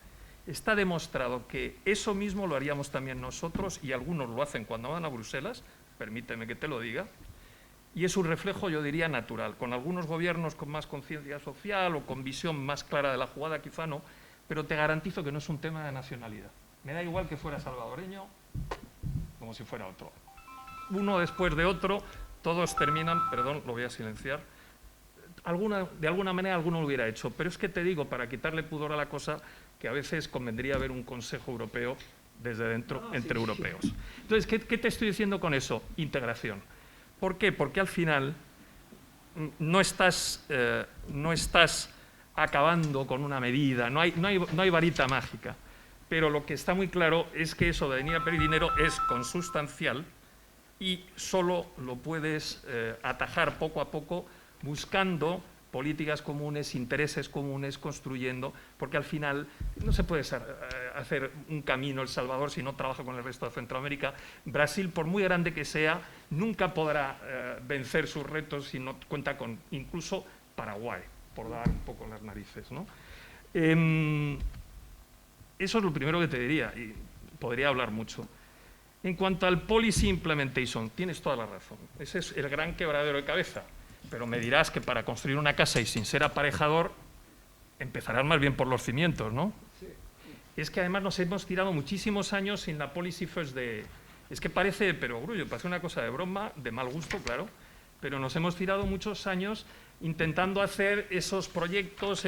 Está demostrado que eso mismo lo haríamos también nosotros, y algunos lo hacen cuando van a Bruselas, permíteme que te lo diga, y es un reflejo, yo diría, natural. Con algunos gobiernos con más conciencia social o con visión más clara de la jugada, quizá no, pero te garantizo que no es un tema de nacionalidad. Me da igual que fuera salvadoreño como si fuera otro. Uno después de otro, todos terminan, perdón, lo voy a silenciar, de alguna manera alguno lo hubiera hecho, pero es que te digo, para quitarle pudor a la cosa, que a veces convendría haber un Consejo Europeo desde dentro, entre europeos. Entonces, ¿qué te estoy diciendo con eso? Integración. ¿Por qué? Porque al final no estás acabando con una medida, no hay varita mágica, pero lo que está muy claro es que eso de venir a pedir dinero es consustancial y solo lo puedes atajar poco a poco buscando políticas comunes, intereses comunes, construyendo, porque al final no se puede hacer un camino El Salvador si no trabaja con el resto de Centroamérica. Brasil, por muy grande que sea, nunca podrá vencer sus retos si no cuenta con incluso Paraguay, por dar un poco las narices, ¿no? Eso es lo primero que te diría, y podría hablar mucho. En cuanto al policy implementation, tienes toda la razón. Ese es el gran quebradero de cabeza. Pero me dirás que para construir una casa y sin ser aparejador, empezarás más bien por los cimientos, ¿no? Sí. Es que además nos hemos tirado muchísimos años sin la policy first Es que parece perogrullo, parece una cosa de broma, de mal gusto, claro, pero nos hemos tirado muchos años intentando hacer esos proyectos,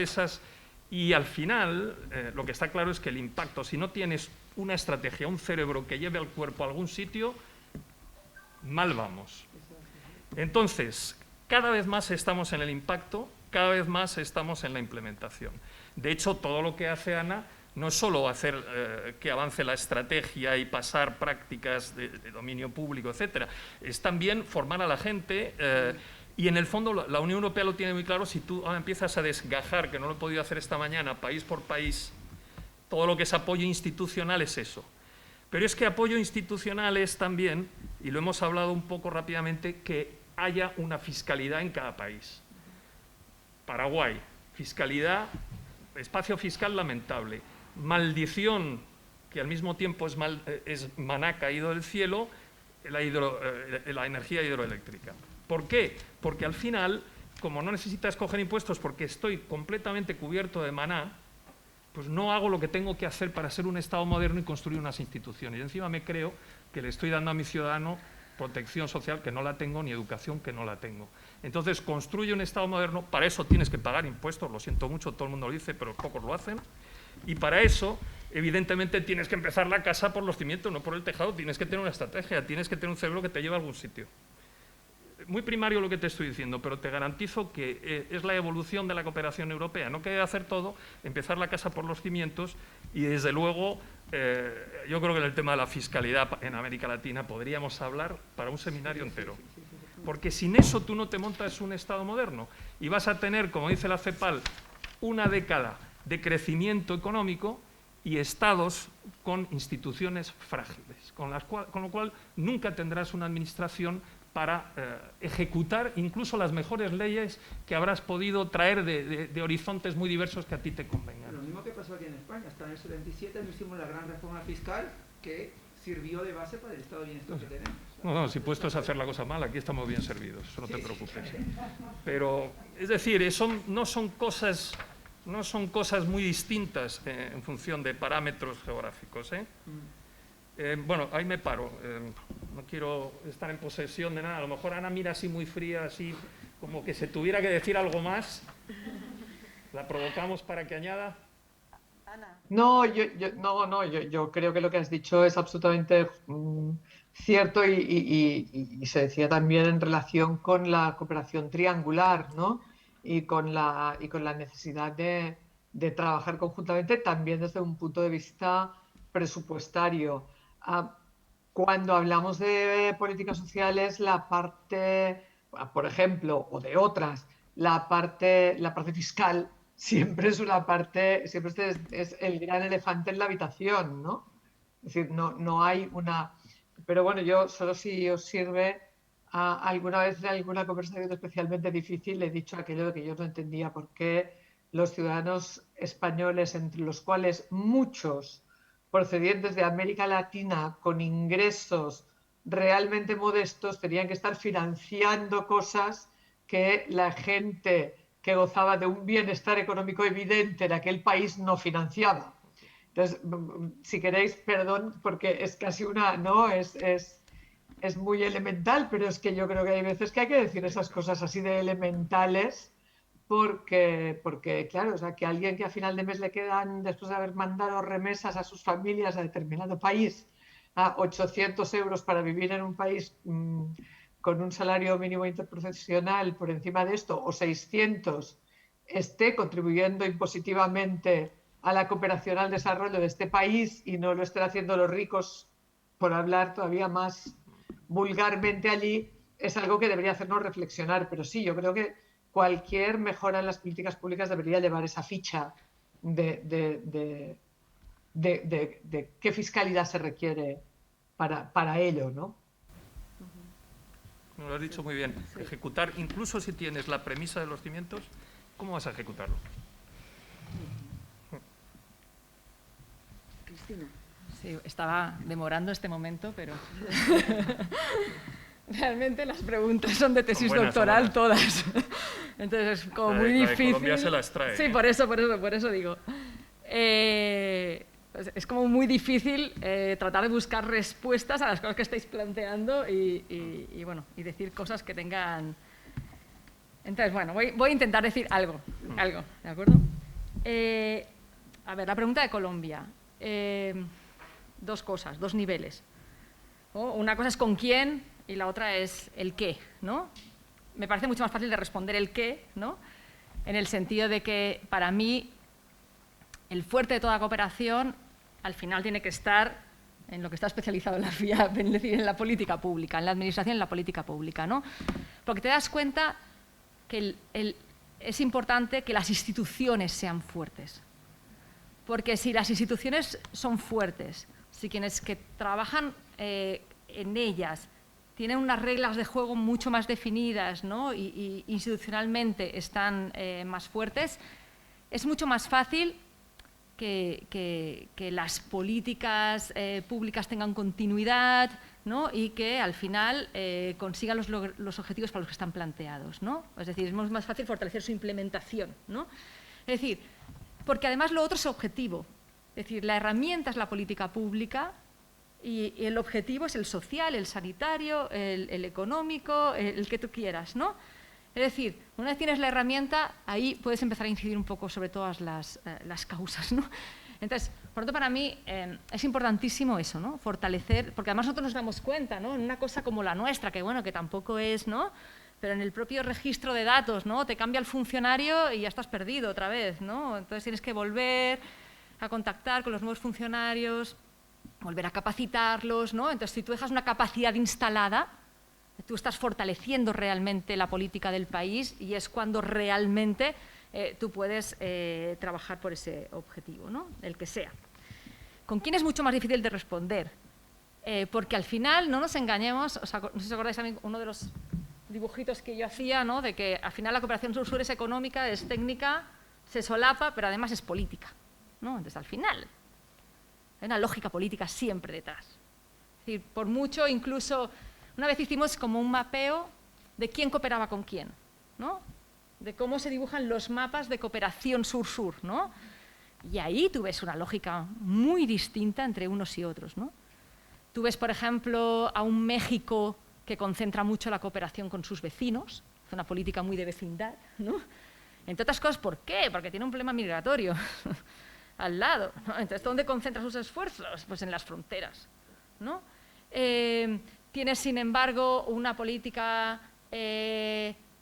y al final lo que está claro es que el impacto, si no tienes una estrategia, un cerebro que lleve al cuerpo a algún sitio, mal vamos. Entonces, cada vez más estamos en el impacto, cada vez más estamos en la implementación. De hecho, todo lo que hace Ana no es solo hacer que avance la estrategia y pasar prácticas de dominio público, etcétera, es también formar a la gente y en el fondo la Unión Europea lo tiene muy claro. Si tú ahora empiezas a desgajar, que no lo he podido hacer esta mañana, país por país, todo lo que es apoyo institucional es eso. Pero es que apoyo institucional es también, y lo hemos hablado un poco rápidamente, que haya una fiscalidad en cada país. Paraguay, fiscalidad, espacio fiscal lamentable, maldición, que al mismo tiempo es maná caído del cielo, la energía hidroeléctrica. ¿Por qué? Porque al final, como no necesitas coger impuestos porque estoy completamente cubierto de maná, pues no hago lo que tengo que hacer para ser un Estado moderno y construir unas instituciones. Y encima me creo que le estoy dando a mi ciudadano protección social que no la tengo, ni educación que no la tengo. Entonces, construye un Estado moderno, para eso tienes que pagar impuestos, lo siento mucho, todo el mundo lo dice, pero pocos lo hacen, y para eso, evidentemente, tienes que empezar la casa por los cimientos, no por el tejado, tienes que tener una estrategia, tienes que tener un cerebro que te lleve a algún sitio. Muy primario lo que te estoy diciendo, pero te garantizo que es la evolución de la cooperación europea. No queda hacer todo, empezar la casa por los cimientos y, desde luego, yo creo que en el tema de la fiscalidad en América Latina podríamos hablar para un seminario entero. Porque sin eso tú no te montas un Estado moderno y vas a tener, como dice la CEPAL, una década de crecimiento económico y estados con instituciones frágiles, con lo cual nunca tendrás una administración para ejecutar incluso las mejores leyes que habrás podido traer de horizontes muy diversos que a ti te convengan. Lo mismo que pasó aquí en España. Hasta en el 77 no hicimos la gran reforma fiscal que sirvió de base para el estado de bienestar que tenemos. No, si puestos a hacer la cosa mal, aquí estamos bien servidos, eso no te preocupes. Pero, es decir, no son cosas muy distintas en función de parámetros geográficos, ¿eh? Bueno, ahí me paro. No quiero estar en posesión de nada. A lo mejor Ana mira así muy fría, así como que se tuviera que decir algo más. ¿La provocamos para que añada? Ana. No, yo creo que lo que has dicho es absolutamente cierto y se decía también en relación con la cooperación triangular, ¿no? y con la necesidad de trabajar conjuntamente también desde un punto de vista presupuestario. Cuando hablamos de políticas sociales, la parte, por ejemplo, o de otras, la parte fiscal siempre es una parte, siempre es el gran elefante en la habitación, ¿no? Es decir, no hay una... Pero bueno, yo solo si os sirve, alguna vez en alguna conversación especialmente difícil he dicho aquello de que yo no entendía por qué los ciudadanos españoles, entre los cuales muchos procedientes de América Latina con ingresos realmente modestos, tenían que estar financiando cosas que la gente que gozaba de un bienestar económico evidente en aquel país no financiaba. Entonces, si queréis, perdón, porque es casi una, ¿no? Es muy elemental, pero es que yo creo que hay veces que hay que decir esas cosas así de elementales, porque claro, o sea, que alguien que a final de mes le quedan, después de haber mandado remesas a sus familias a determinado país, a 800 euros para vivir en un país con un salario mínimo interprofesional por encima de esto, o 600, esté contribuyendo impositivamente a la cooperación al desarrollo de este país y no lo estén haciendo los ricos, por hablar todavía más vulgarmente allí, es algo que debería hacernos reflexionar. Pero sí, yo creo que cualquier mejora en las políticas públicas debería llevar esa ficha de qué fiscalidad se requiere para ello, ¿no? Lo has dicho muy bien. Ejecutar, incluso si tienes la premisa de los cimientos, ¿cómo vas a ejecutarlo? Cristina. Sí, estaba demorando este momento, pero realmente las preguntas son de tesis doctoral todas. Entonces es como muy difícil. De Colombia se las trae. Sí, por eso digo. Es como muy difícil tratar de buscar respuestas a las cosas que estáis planteando y bueno, y decir cosas que tengan... Entonces, bueno, voy a intentar decir algo, ¿de acuerdo? A ver, la pregunta de Colombia. Dos cosas, dos niveles, ¿no? Una cosa es con quién y la otra es el qué, ¿no? Me parece mucho más fácil de responder el qué, ¿no? En el sentido de que para mí el fuerte de toda cooperación al final tiene que estar en lo que está especializado en la FIAP, es decir, en la política pública, en la administración, en la política pública, ¿no? Porque te das cuenta que es importante que las instituciones sean fuertes. Porque si las instituciones son fuertes, si quienes que trabajan en ellas tienen unas reglas de juego mucho más definidas, ¿no? y institucionalmente están más fuertes, es mucho más fácil que las políticas públicas tengan continuidad, ¿no? y que al final consigan los objetivos para los que están planteados, ¿no? Es decir, es más fácil fortalecer su implementación, ¿no? Es decir, porque además lo otro es objetivo. Es decir, la herramienta es la política pública y el objetivo es el social, el sanitario, el económico, el que tú quieras, ¿no? Es decir, una vez tienes la herramienta, ahí puedes empezar a incidir un poco sobre todas las causas, ¿no? Entonces, por lo tanto, para mí es importantísimo eso, ¿no? Fortalecer, porque además nosotros nos damos cuenta, ¿no? En una cosa como la nuestra, que bueno, que tampoco es, ¿no? Pero en el propio registro de datos, ¿no? Te cambia el funcionario y ya estás perdido otra vez, ¿no? Entonces tienes que volver a contactar con los nuevos funcionarios, volver a capacitarlos, ¿no? Entonces, si tú dejas una capacidad instalada, tú estás fortaleciendo realmente la política del país y es cuando realmente tú puedes trabajar por ese objetivo, ¿no? El que sea. ¿Con quién es mucho más difícil de responder? Porque al final, no nos engañemos, o sea, no sé si os acordáis también uno de los dibujitos que yo hacía, ¿no? De que al final la cooperación sur-sur es económica, es técnica, se solapa, pero además es política, ¿no? Entonces, al final, hay una lógica política siempre detrás. Es decir, por mucho, incluso, una vez hicimos como un mapeo de quién cooperaba con quién, ¿no? De cómo se dibujan los mapas de cooperación sur-sur, ¿no? Y ahí tú ves una lógica muy distinta entre unos y otros, ¿no? Tú ves, por ejemplo, a un México que concentra mucho la cooperación con sus vecinos, es una política muy de vecindad, ¿no? Entre otras cosas, ¿por qué? Porque tiene un problema migratorio al lado, ¿no? Entonces, ¿dónde concentra sus esfuerzos? Pues en las fronteras, ¿no? Tiene, sin embargo, una política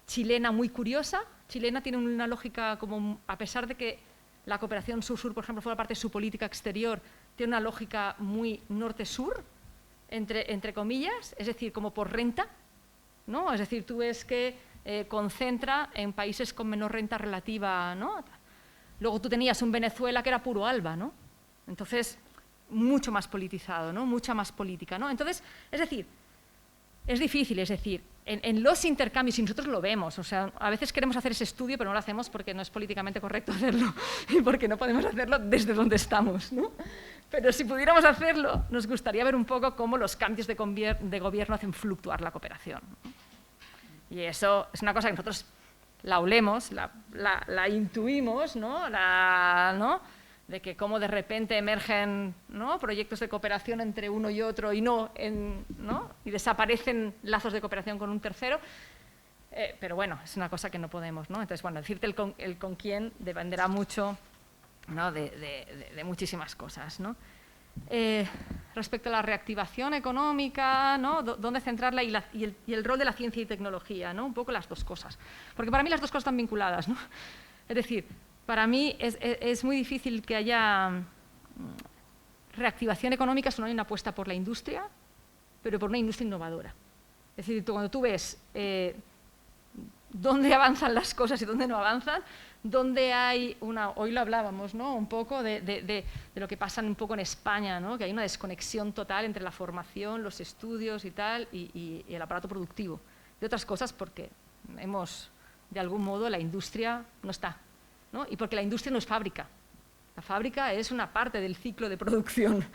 chilena muy curiosa, chilena tiene una lógica como, a pesar de que la cooperación sur-sur, por ejemplo, forma parte de su política exterior, tiene una lógica muy norte-sur, entre comillas, es decir, como por renta, ¿no? Es decir, tú ves que concentra en países con menor renta relativa, ¿no? Luego tú tenías un Venezuela que era puro ALBA, ¿no? Entonces, mucho más politizado, ¿no? Mucha más política, ¿no? Entonces, es decir, es difícil, es decir, en los intercambios, y nosotros lo vemos, o sea, a veces queremos hacer ese estudio, pero no lo hacemos porque no es políticamente correcto hacerlo y porque no podemos hacerlo desde donde estamos, ¿no? Pero si pudiéramos hacerlo, nos gustaría ver un poco cómo los cambios de gobierno hacen fluctuar la cooperación, ¿no? Y eso es una cosa que nosotros la olemos, la intuimos, ¿no? ¿no? De que cómo de repente emergen, ¿no?, proyectos de cooperación entre uno y otro y ¿no? Y desaparecen lazos de cooperación con un tercero. Pero bueno, es una cosa que no podemos, ¿no? Entonces, bueno, decirte el con quién dependerá mucho, ¿no?, de muchísimas cosas, ¿no? Respecto a la reactivación económica, ¿no?, dónde centrarla y el rol de la ciencia y tecnología, ¿no? Un poco las dos cosas. Porque para mí las dos cosas están vinculadas, ¿no? Es decir, para mí es muy difícil que haya reactivación económica si no hay una apuesta por la industria, pero por una industria innovadora. Es decir, cuando tú ves dónde avanzan las cosas y dónde no avanzan, dónde hay hoy lo hablábamos, ¿no?, un poco de lo que pasa un poco en España, ¿no?, que hay una desconexión total entre la formación, los estudios y tal, y el aparato productivo. De otras cosas porque de algún modo, la industria no está, ¿no? Y porque la industria no es fábrica. La fábrica es una parte del ciclo de producción,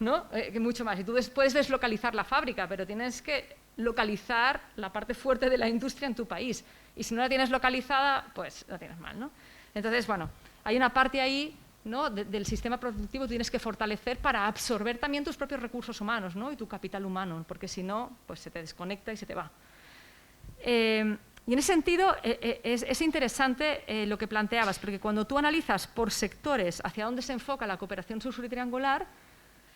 ¿no? Mucho más. Y tú puedes deslocalizar la fábrica, pero tienes que localizar la parte fuerte de la industria en tu país. Y si no la tienes localizada, pues la tienes mal, ¿no? Entonces, bueno, hay una parte ahí, ¿no?, del sistema productivo que tienes que fortalecer para absorber también tus propios recursos humanos, ¿no?, y tu capital humano, porque si no, pues se te desconecta y se te va. Y en ese sentido es interesante lo que planteabas, porque cuando tú analizas por sectores hacia dónde se enfoca la cooperación sur-sur y triangular,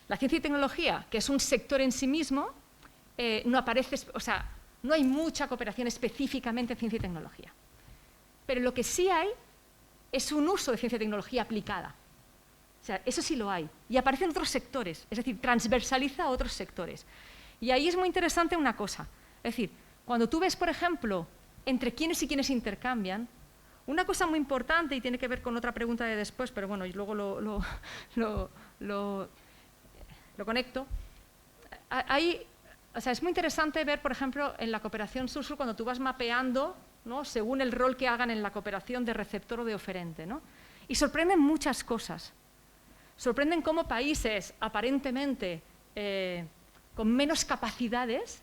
la ciencia y tecnología, que es un sector en sí mismo, no aparece, o sea, no hay mucha cooperación específicamente en ciencia y tecnología. Pero lo que sí hay es un uso de ciencia y tecnología aplicada. O sea, eso sí lo hay. Y aparece en otros sectores, es decir, transversaliza a otros sectores. Y ahí es muy interesante una cosa. Es decir, cuando tú ves, por ejemplo, entre quiénes y quiénes intercambian, una cosa muy importante, y tiene que ver con otra pregunta de después, pero bueno, y luego lo conecto, o sea, es muy interesante ver, por ejemplo, en la cooperación sur-sur, cuando tú vas mapeando, ¿no?, según el rol que hagan en la cooperación de receptor o de oferente, ¿no? Y sorprenden muchas cosas. Sorprenden cómo países aparentemente con menos capacidades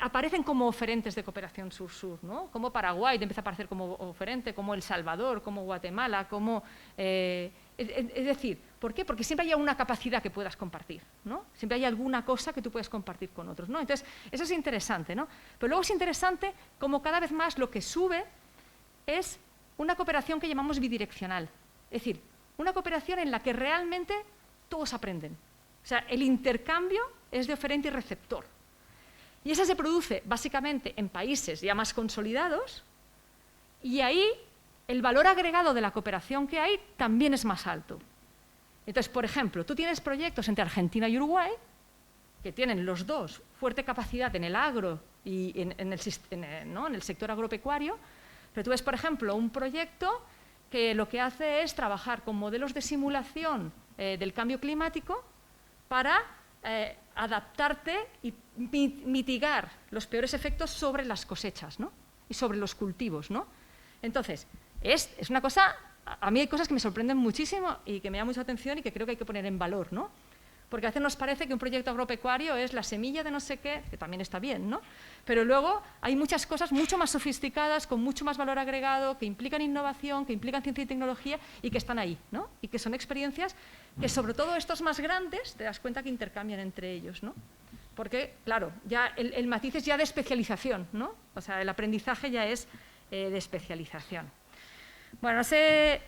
aparecen como oferentes de cooperación sur-sur, ¿no? Como Paraguay empieza a aparecer como oferente, como El Salvador, como Guatemala, como... es decir, ¿por qué? Porque siempre hay una capacidad que puedas compartir, ¿no? Siempre hay alguna cosa que tú puedes compartir con otros, ¿no? Entonces, eso es interesante, ¿no? Pero luego es interesante como cada vez más lo que sube es una cooperación que llamamos bidireccional. Es decir, una cooperación en la que realmente todos aprenden. O sea, el intercambio es de oferente y receptor. Y esa se produce básicamente en países ya más consolidados, y ahí el valor agregado de la cooperación que hay también es más alto. Entonces, por ejemplo, tú tienes proyectos entre Argentina y Uruguay que tienen los dos fuerte capacidad en el agro y en el sector agropecuario, pero tú ves, por ejemplo, un proyecto que lo que hace es trabajar con modelos de simulación del cambio climático para adaptarte y mitigar los peores efectos sobre las cosechas, ¿no?, y sobre los cultivos, ¿no? Entonces, es una cosa, a mí hay cosas que me sorprenden muchísimo y que me llaman mucha atención y que creo que hay que poner en valor, ¿no? Porque a veces nos parece que un proyecto agropecuario es la semilla de no sé qué, que también está bien, ¿no? Pero luego hay muchas cosas mucho más sofisticadas, con mucho más valor agregado, que implican innovación, que implican ciencia y tecnología y que están ahí, ¿no? Y que son experiencias que, sobre todo estos más grandes, te das cuenta que intercambian entre ellos, ¿no? Porque, claro, ya el matiz es ya de especialización, ¿no? O sea, el aprendizaje ya es de especialización. Bueno, no sé...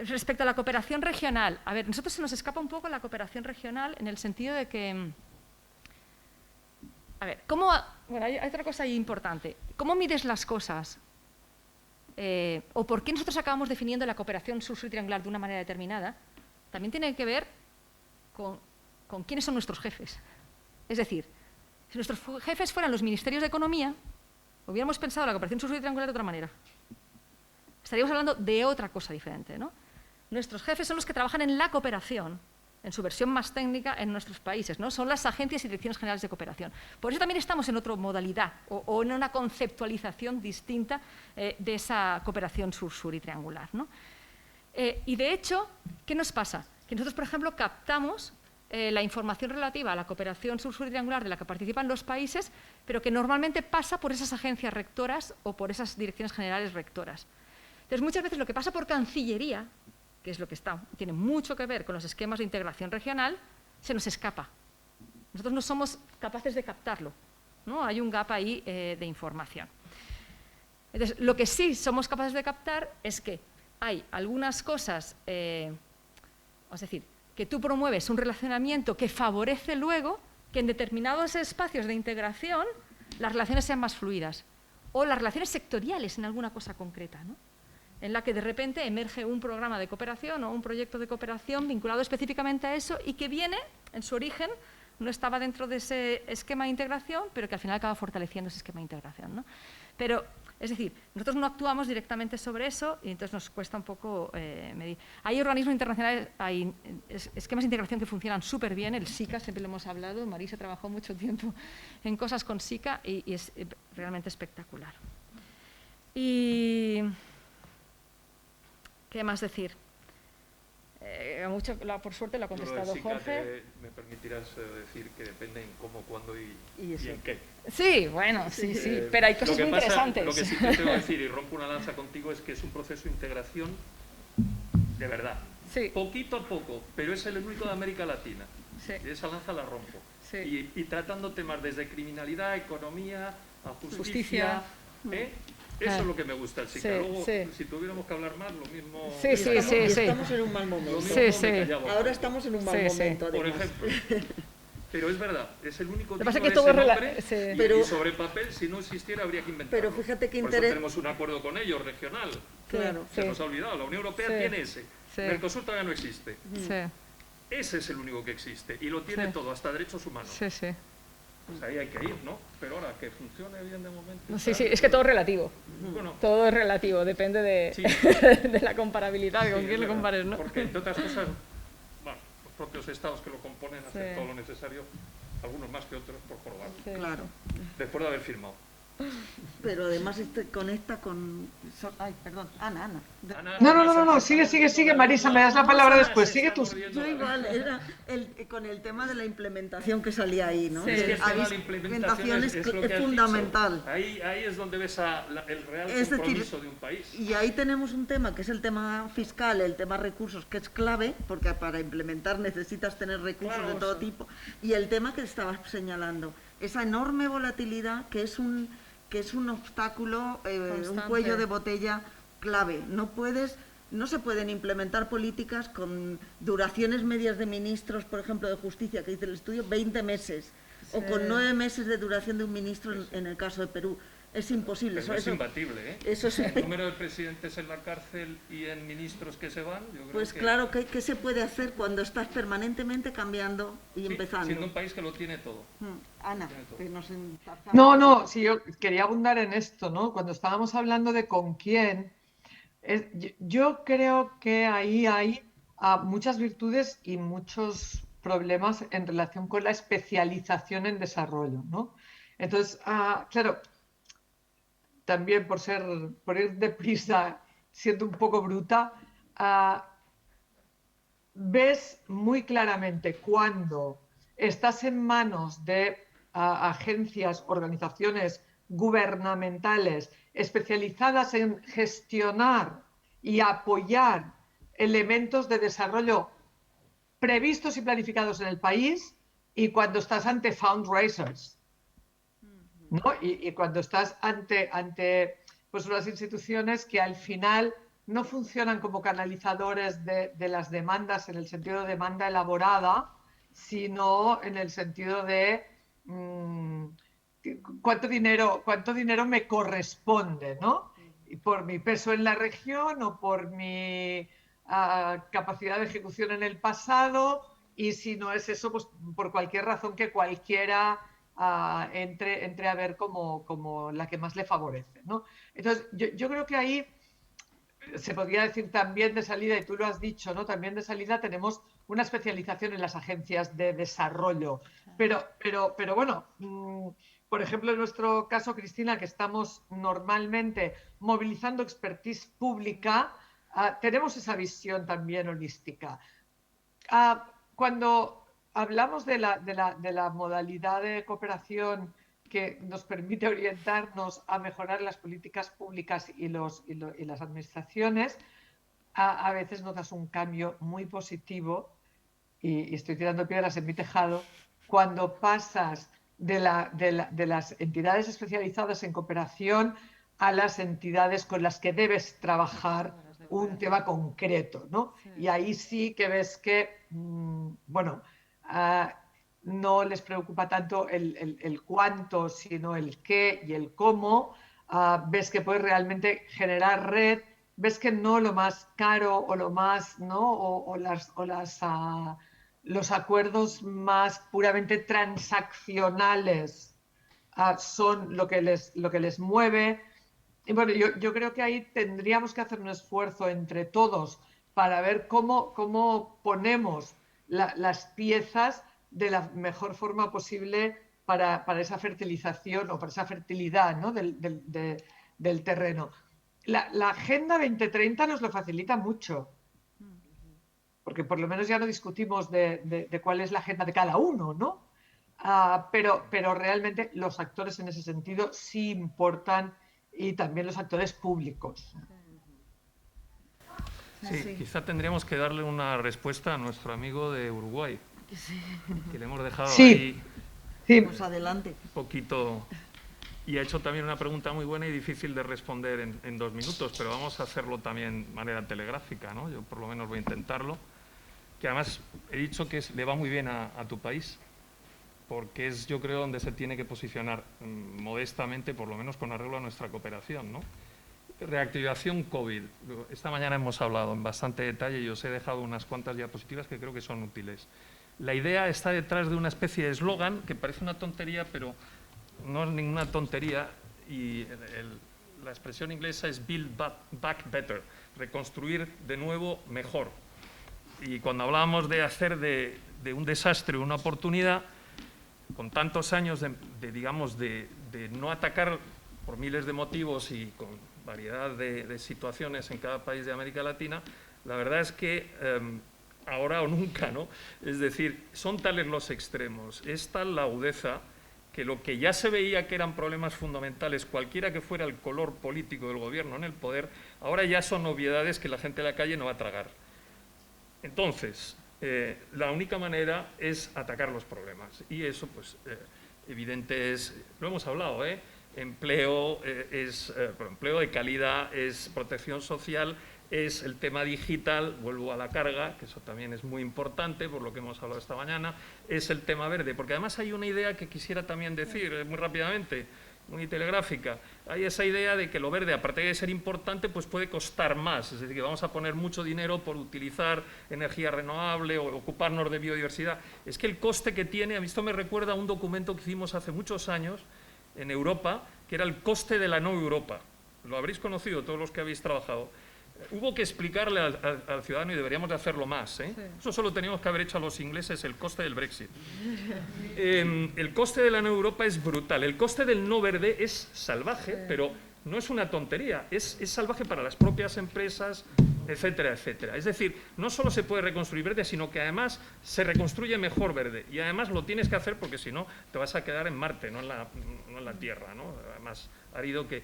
Respecto a la cooperación regional, a ver, nosotros se nos escapa un poco la cooperación regional en el sentido de que, a ver, bueno, hay otra cosa ahí importante. ¿Cómo mides las cosas? o por qué nosotros acabamos definiendo la cooperación sur-sur triangular de una manera determinada, también tiene que ver con quiénes son nuestros jefes. Es decir, si nuestros jefes fueran los ministerios de Economía, hubiéramos pensado la cooperación sur-sur triangular de otra manera. Estaríamos hablando de otra cosa diferente, ¿no? Nuestros jefes son los que trabajan en la cooperación, en su versión más técnica, en nuestros países, ¿no? Son las agencias y direcciones generales de cooperación. Por eso también estamos en otra modalidad o en una conceptualización distinta de esa cooperación sur-sur y triangular, ¿no? Y de hecho, ¿qué nos pasa? Que nosotros, por ejemplo, captamos la información relativa a la cooperación sur-sur y triangular de la que participan los países, pero que normalmente pasa por esas agencias rectoras o por esas direcciones generales rectoras. Entonces, muchas veces lo que pasa por Cancillería, que es lo que tiene mucho que ver con los esquemas de integración regional, se nos escapa. Nosotros no somos capaces de captarlo, ¿no? Hay un gap ahí de información. Entonces, lo que sí somos capaces de captar es que hay algunas cosas, es decir, que tú promueves un relacionamiento que favorece luego que en determinados espacios de integración las relaciones sean más fluidas, o las relaciones sectoriales en alguna cosa concreta, ¿no? En la que de repente emerge un programa de cooperación o un proyecto de cooperación vinculado específicamente a eso y que viene, en su origen, no estaba dentro de ese esquema de integración, pero que al final acaba fortaleciendo ese esquema de integración, ¿no? Pero, es decir, nosotros no actuamos directamente sobre eso y entonces nos cuesta un poco medir. Hay organismos internacionales, hay esquemas de integración que funcionan súper bien, el SICA, siempre lo hemos hablado, Marisa trabajó mucho tiempo en cosas con SICA y es realmente espectacular. Y ¿qué más decir? Por suerte lo ha contestado Jorge. Me permitirás decir que depende en cómo, cuándo y en qué. Sí, bueno, sí, pero hay cosas muy interesantes. Lo que sí te tengo que decir, y rompo una lanza contigo, es que es un proceso de integración de verdad. Sí. Poquito a poco, pero es el único de América Latina. Sí. Y esa lanza la rompo. Sí. Y tratando temas desde criminalidad, economía, a justicia. Eso es lo que me gusta del SICA. Luego, si tuviéramos que hablar más, lo mismo... Estamos en un mal momento. Ahora estamos en un mal momento, por ejemplo. Pero es verdad, es el único tipo que de todo ese nombre, pero, y sobre papel, si no existiera, habría que inventarlo. Pero fíjate que por eso tenemos un acuerdo con ellos, regional. Claro. Se nos ha olvidado, la Unión Europea tiene ese. Mercosur todavía no existe. Ese es el único que existe, y lo tiene todo, hasta derechos humanos. Pues ahí hay que ir, ¿no? Pero ahora, que funcione bien de momento... Sí, es que todo es relativo. Bueno, todo es relativo, depende de, de la comparabilidad, con quién lo compares, ¿no? Porque, entre otras cosas, bueno, los propios estados que lo componen hacen todo lo necesario, algunos más que otros, por jorobar. Claro. Después de haber firmado. Pero además conecta con... Ay, perdón, Ana. No, sigue, Marisa, me das la palabra después, sigue tú. Yo igual, era con el tema de la implementación que salía ahí, ¿no? Es que la implementación es fundamental. Ahí es donde ves el real compromiso de un país. Y ahí tenemos un tema que es el tema fiscal, el tema recursos, que es clave, porque para implementar necesitas tener recursos de todo tipo, y el tema que estabas señalando, esa enorme volatilidad que es un obstáculo, un cuello de botella clave. No se pueden implementar políticas con duraciones medias de ministros, por ejemplo, de justicia, que dice el estudio, 20 meses, o con 9 meses de duración de un ministro en el caso de Perú. Es imposible. Pero es imbatible, ¿eh? Eso es el número de presidentes en la cárcel y en ministros que se van. Yo creo pues claro, ¿qué se puede hacer cuando estás permanentemente cambiando y empezando? Siendo un país que lo tiene todo. Ana, que nos sí, yo quería abundar en esto, ¿no? Cuando estábamos hablando de con quién, yo creo que ahí hay muchas virtudes y muchos problemas en relación con la especialización en desarrollo, ¿no? Entonces, claro, también por ir deprisa, siendo un poco bruta, ves muy claramente cuando estás en manos de agencias, organizaciones gubernamentales especializadas en gestionar y apoyar elementos de desarrollo previstos y planificados en el país, y cuando estás ante fundraisers, ¿no? Y cuando estás ante pues unas instituciones que al final no funcionan como canalizadores de las demandas en el sentido de demanda elaborada, sino en el sentido de cuánto dinero me corresponde, ¿no? por mi peso en la región o por mi capacidad de ejecución en el pasado, y si no es eso, pues por cualquier razón que cualquiera entre a ver como la que más le favorece, ¿no? Entonces, yo creo que ahí se podría decir también de salida, y tú lo has dicho, ¿no? También de salida tenemos una especialización en las agencias de desarrollo. Pero bueno, por ejemplo, en nuestro caso, Cristina, que estamos normalmente movilizando expertise pública, tenemos esa visión también holística. Cuando hablamos de la modalidad de cooperación que nos permite orientarnos a mejorar las políticas públicas y las administraciones, a veces notas un cambio muy positivo, y estoy tirando piedras en mi tejado, cuando pasas de las entidades especializadas en cooperación a las entidades con las que debes trabajar un tema concreto, ¿no? Y ahí sí que ves que, bueno, no les preocupa tanto el cuánto, sino el qué y el cómo. Ves que puedes realmente generar red, ves que no lo más caro o lo más, ¿no? Los acuerdos más puramente transaccionales son lo que les mueve. Y bueno, yo creo que ahí tendríamos que hacer un esfuerzo entre todos para ver cómo ponemos las piezas de la mejor forma posible para esa fertilización o para esa fertilidad, ¿no? del terreno. La Agenda 2030 nos lo facilita mucho, porque por lo menos ya no discutimos de cuál es la agenda de cada uno, ¿no? Pero realmente los actores en ese sentido sí importan, y también los actores públicos. Sí, quizá tendríamos que darle una respuesta a nuestro amigo de Uruguay, que le hemos dejado ahí pues adelante. un poquito, y ha hecho también una pregunta muy buena y difícil de responder en 2 minutos, pero vamos a hacerlo también de manera telegráfica, ¿no? Yo por lo menos voy a intentarlo, que además he dicho que le va muy bien a tu país, porque es, yo creo, donde se tiene que posicionar modestamente, por lo menos con arreglo a nuestra cooperación, ¿no? Reactivación COVID. Esta mañana hemos hablado en bastante detalle y os he dejado unas cuantas diapositivas que creo que son útiles. La idea está detrás de una especie de eslogan que parece una tontería, pero no es ninguna tontería, y la expresión inglesa es Build Back Better, reconstruir de nuevo mejor. Y cuando hablábamos de hacer de un desastre una oportunidad, con tantos años de no atacar por miles de motivos y con variedad de situaciones en cada país de América Latina, la verdad es que ahora o nunca, ¿no? Es decir, son tales los extremos, es tal la agudeza, que lo que ya se veía que eran problemas fundamentales, cualquiera que fuera el color político del gobierno en el poder, ahora ya son obviedades que la gente de la calle no va a tragar. Entonces, la única manera es atacar los problemas, y eso, pues, evidente es, lo hemos hablado, empleo, empleo de calidad, es protección social, es el tema digital, vuelvo a la carga, que eso también es muy importante por lo que hemos hablado esta mañana, es el tema verde, porque además hay una idea que quisiera también decir muy rápidamente, muy telegráfica. Hay esa idea de que lo verde, aparte de ser importante, pues puede costar más, es decir, que vamos a poner mucho dinero por utilizar energía renovable o ocuparnos de biodiversidad. Es que el coste que tiene, a mí esto me recuerda a un documento que hicimos hace muchos años en Europa, que era el coste de la no Europa. Lo habréis conocido todos los que habéis trabajado. Hubo que explicarle al ciudadano, y deberíamos de hacerlo más, Sí. Eso solo teníamos que haber hecho a los ingleses, el coste del Brexit. El coste de la no Europa es brutal. El coste del no verde es salvaje, pero no es una tontería. Es salvaje para las propias empresas, etcétera, etcétera. Es decir, no solo se puede reconstruir verde, sino que además se reconstruye mejor verde. Y además lo tienes que hacer porque si no te vas a quedar en Marte, no en la Tierra, ¿no? Además, árido que...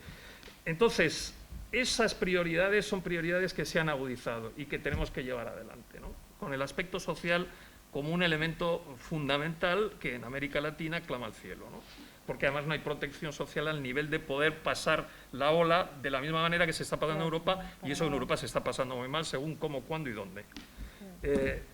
Entonces, esas prioridades son prioridades que se han agudizado y que tenemos que llevar adelante, ¿no? Con el aspecto social como un elemento fundamental que en América Latina clama al cielo, ¿no? Porque además no hay protección social al nivel de poder pasar la ola de la misma manera que se está pasando en Europa, y eso en Europa se está pasando muy mal según cómo, cuándo y dónde.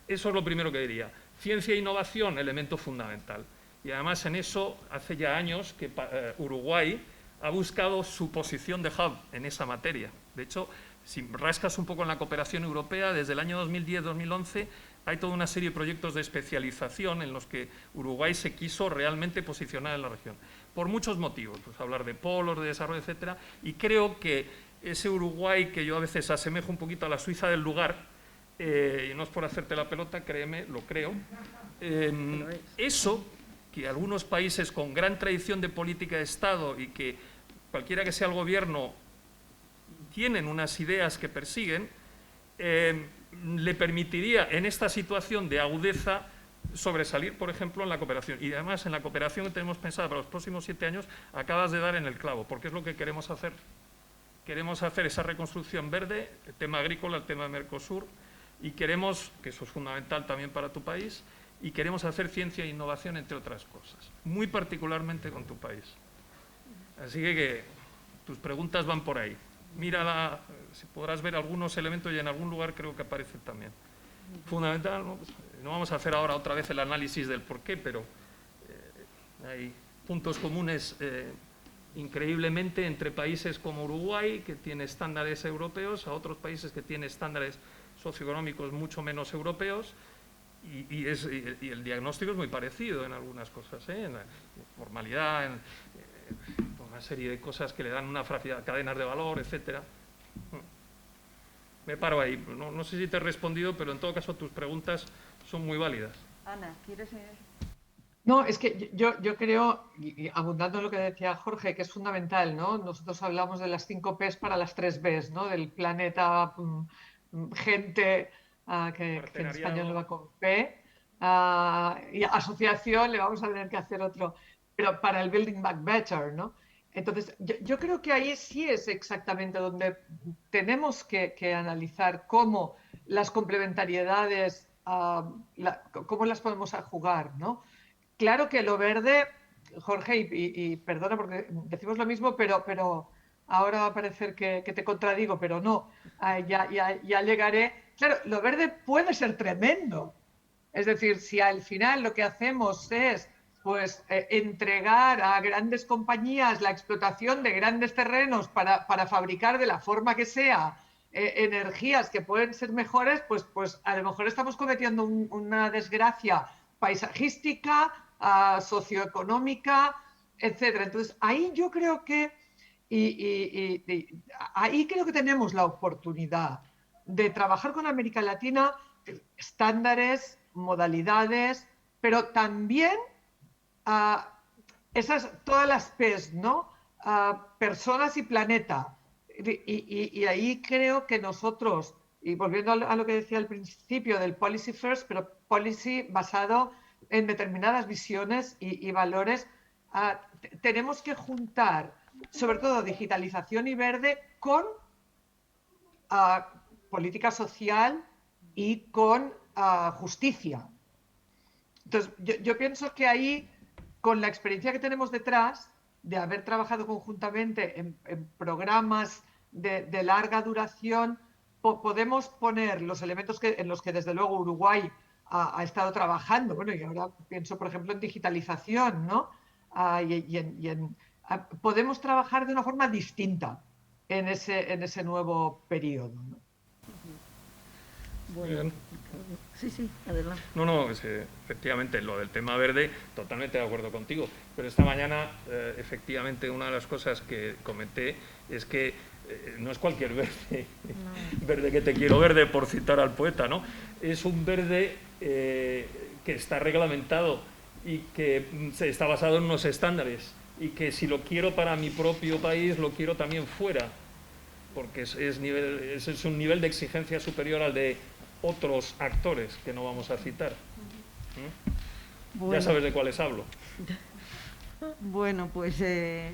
Eso es lo primero que diría. Ciencia e innovación, elemento fundamental. Y además en eso hace ya años que Uruguay ha buscado su posición de hub en esa materia. De hecho, si rascas un poco en la cooperación europea, desde el año 2010-2011 hay toda una serie de proyectos de especialización en los que Uruguay se quiso realmente posicionar en la región, por muchos motivos, pues hablar de polos, de desarrollo, etcétera, y creo que ese Uruguay que yo a veces asemejo un poquito a la Suiza del lugar, y no es por hacerte la pelota, créeme, lo creo, eso que algunos países con gran tradición de política de Estado y que cualquiera que sea el gobierno tienen unas ideas que persiguen, le permitiría en esta situación de agudeza sobresalir, por ejemplo, en la cooperación. Y además, en la cooperación que tenemos pensada para los próximos 7 años, acabas de dar en el clavo, porque es lo que queremos hacer. Queremos hacer esa reconstrucción verde, el tema agrícola, el tema de Mercosur, y queremos, que eso es fundamental también para tu país, y queremos hacer ciencia e innovación, entre otras cosas, muy particularmente con tu país. Así que tus preguntas van por ahí. Mírala, si podrás ver algunos elementos y en algún lugar creo que aparece también. Fundamental, ¿no? Pues, no vamos a hacer ahora otra vez el análisis del por qué, pero hay puntos comunes increíblemente entre países como Uruguay, que tiene estándares europeos, a otros países que tienen estándares socioeconómicos mucho menos europeos, y el diagnóstico es muy parecido en algunas cosas, en la formalidad, en una serie de cosas que le dan una fragilidad, cadenas de valor, etcétera. Me paro ahí. No sé si te he respondido, pero en todo caso tus preguntas son muy válidas. Ana, ¿quieres...? No, es que yo creo, y abundando en lo que decía Jorge, que es fundamental, ¿no? Nosotros hablamos de las 5 Ps para las 3 Bs, ¿no? Del planeta, gente, que en español lo va con P, y asociación, le vamos a tener que hacer otro, pero para el Building Back Better, ¿no? Entonces, yo creo que ahí sí es exactamente donde tenemos que analizar cómo las complementariedades, cómo las podemos jugar, ¿no? Claro que lo verde, Jorge, y perdona porque decimos lo mismo, pero ahora va a parecer que te contradigo, pero no, ya llegaré. Claro, lo verde puede ser tremendo. Es decir, si al final lo que hacemos es pues entregar a grandes compañías la explotación de grandes terrenos para fabricar de la forma que sea energías que pueden ser mejores, pues a lo mejor estamos cometiendo una desgracia paisajística, socioeconómica, etcétera. Entonces, ahí yo creo que ahí creo que tenemos la oportunidad de trabajar con América Latina estándares, modalidades, pero también todas las P's, ¿no? Personas y planeta. Y ahí creo que nosotros, y volviendo a lo que decía al principio del policy first, pero policy basado en determinadas visiones y valores, tenemos que juntar sobre todo digitalización y verde con política social y con justicia. Entonces, yo pienso que ahí, con la experiencia que tenemos detrás, de haber trabajado conjuntamente en programas de larga duración, podemos poner los elementos en los que desde luego Uruguay ha estado trabajando. Bueno, y ahora pienso, por ejemplo, en digitalización, ¿no? Podemos trabajar de una forma distinta en ese nuevo periodo, ¿no? Bueno, sí, adelante. No, efectivamente, lo del tema verde, totalmente de acuerdo contigo. Pero esta mañana, efectivamente, una de las cosas que comenté es que no es cualquier verde, verde que te quiero verde, por citar al poeta, ¿no? Es un verde que está reglamentado y que está basado en unos estándares y que si lo quiero para mi propio país, lo quiero también fuera, porque es un nivel de exigencia superior al de otros actores que no vamos a citar. Bueno. Ya sabes de cuáles hablo. Bueno, pues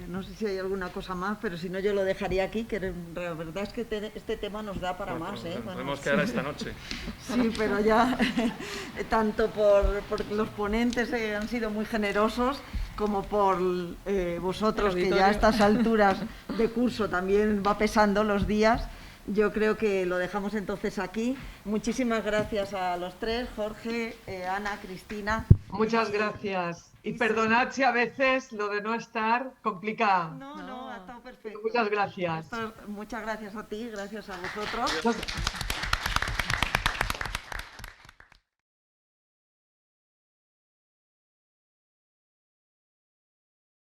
no sé si hay alguna cosa más, pero si no yo lo dejaría aquí, que la verdad es que este tema nos da para más. Nos podemos quedar esta noche. Sí, pero ya, tanto por los ponentes han sido muy generosos, como por vosotros, que ya a estas alturas de curso también va pesando los días. Yo creo que lo dejamos entonces aquí. Muchísimas gracias a los tres, Jorge, Ana, Cristina. Muchas gracias. Y perdonad si a veces lo de no estar complica. No, estado perfecto. Muchas gracias. Muchas gracias a ti, gracias a vosotros.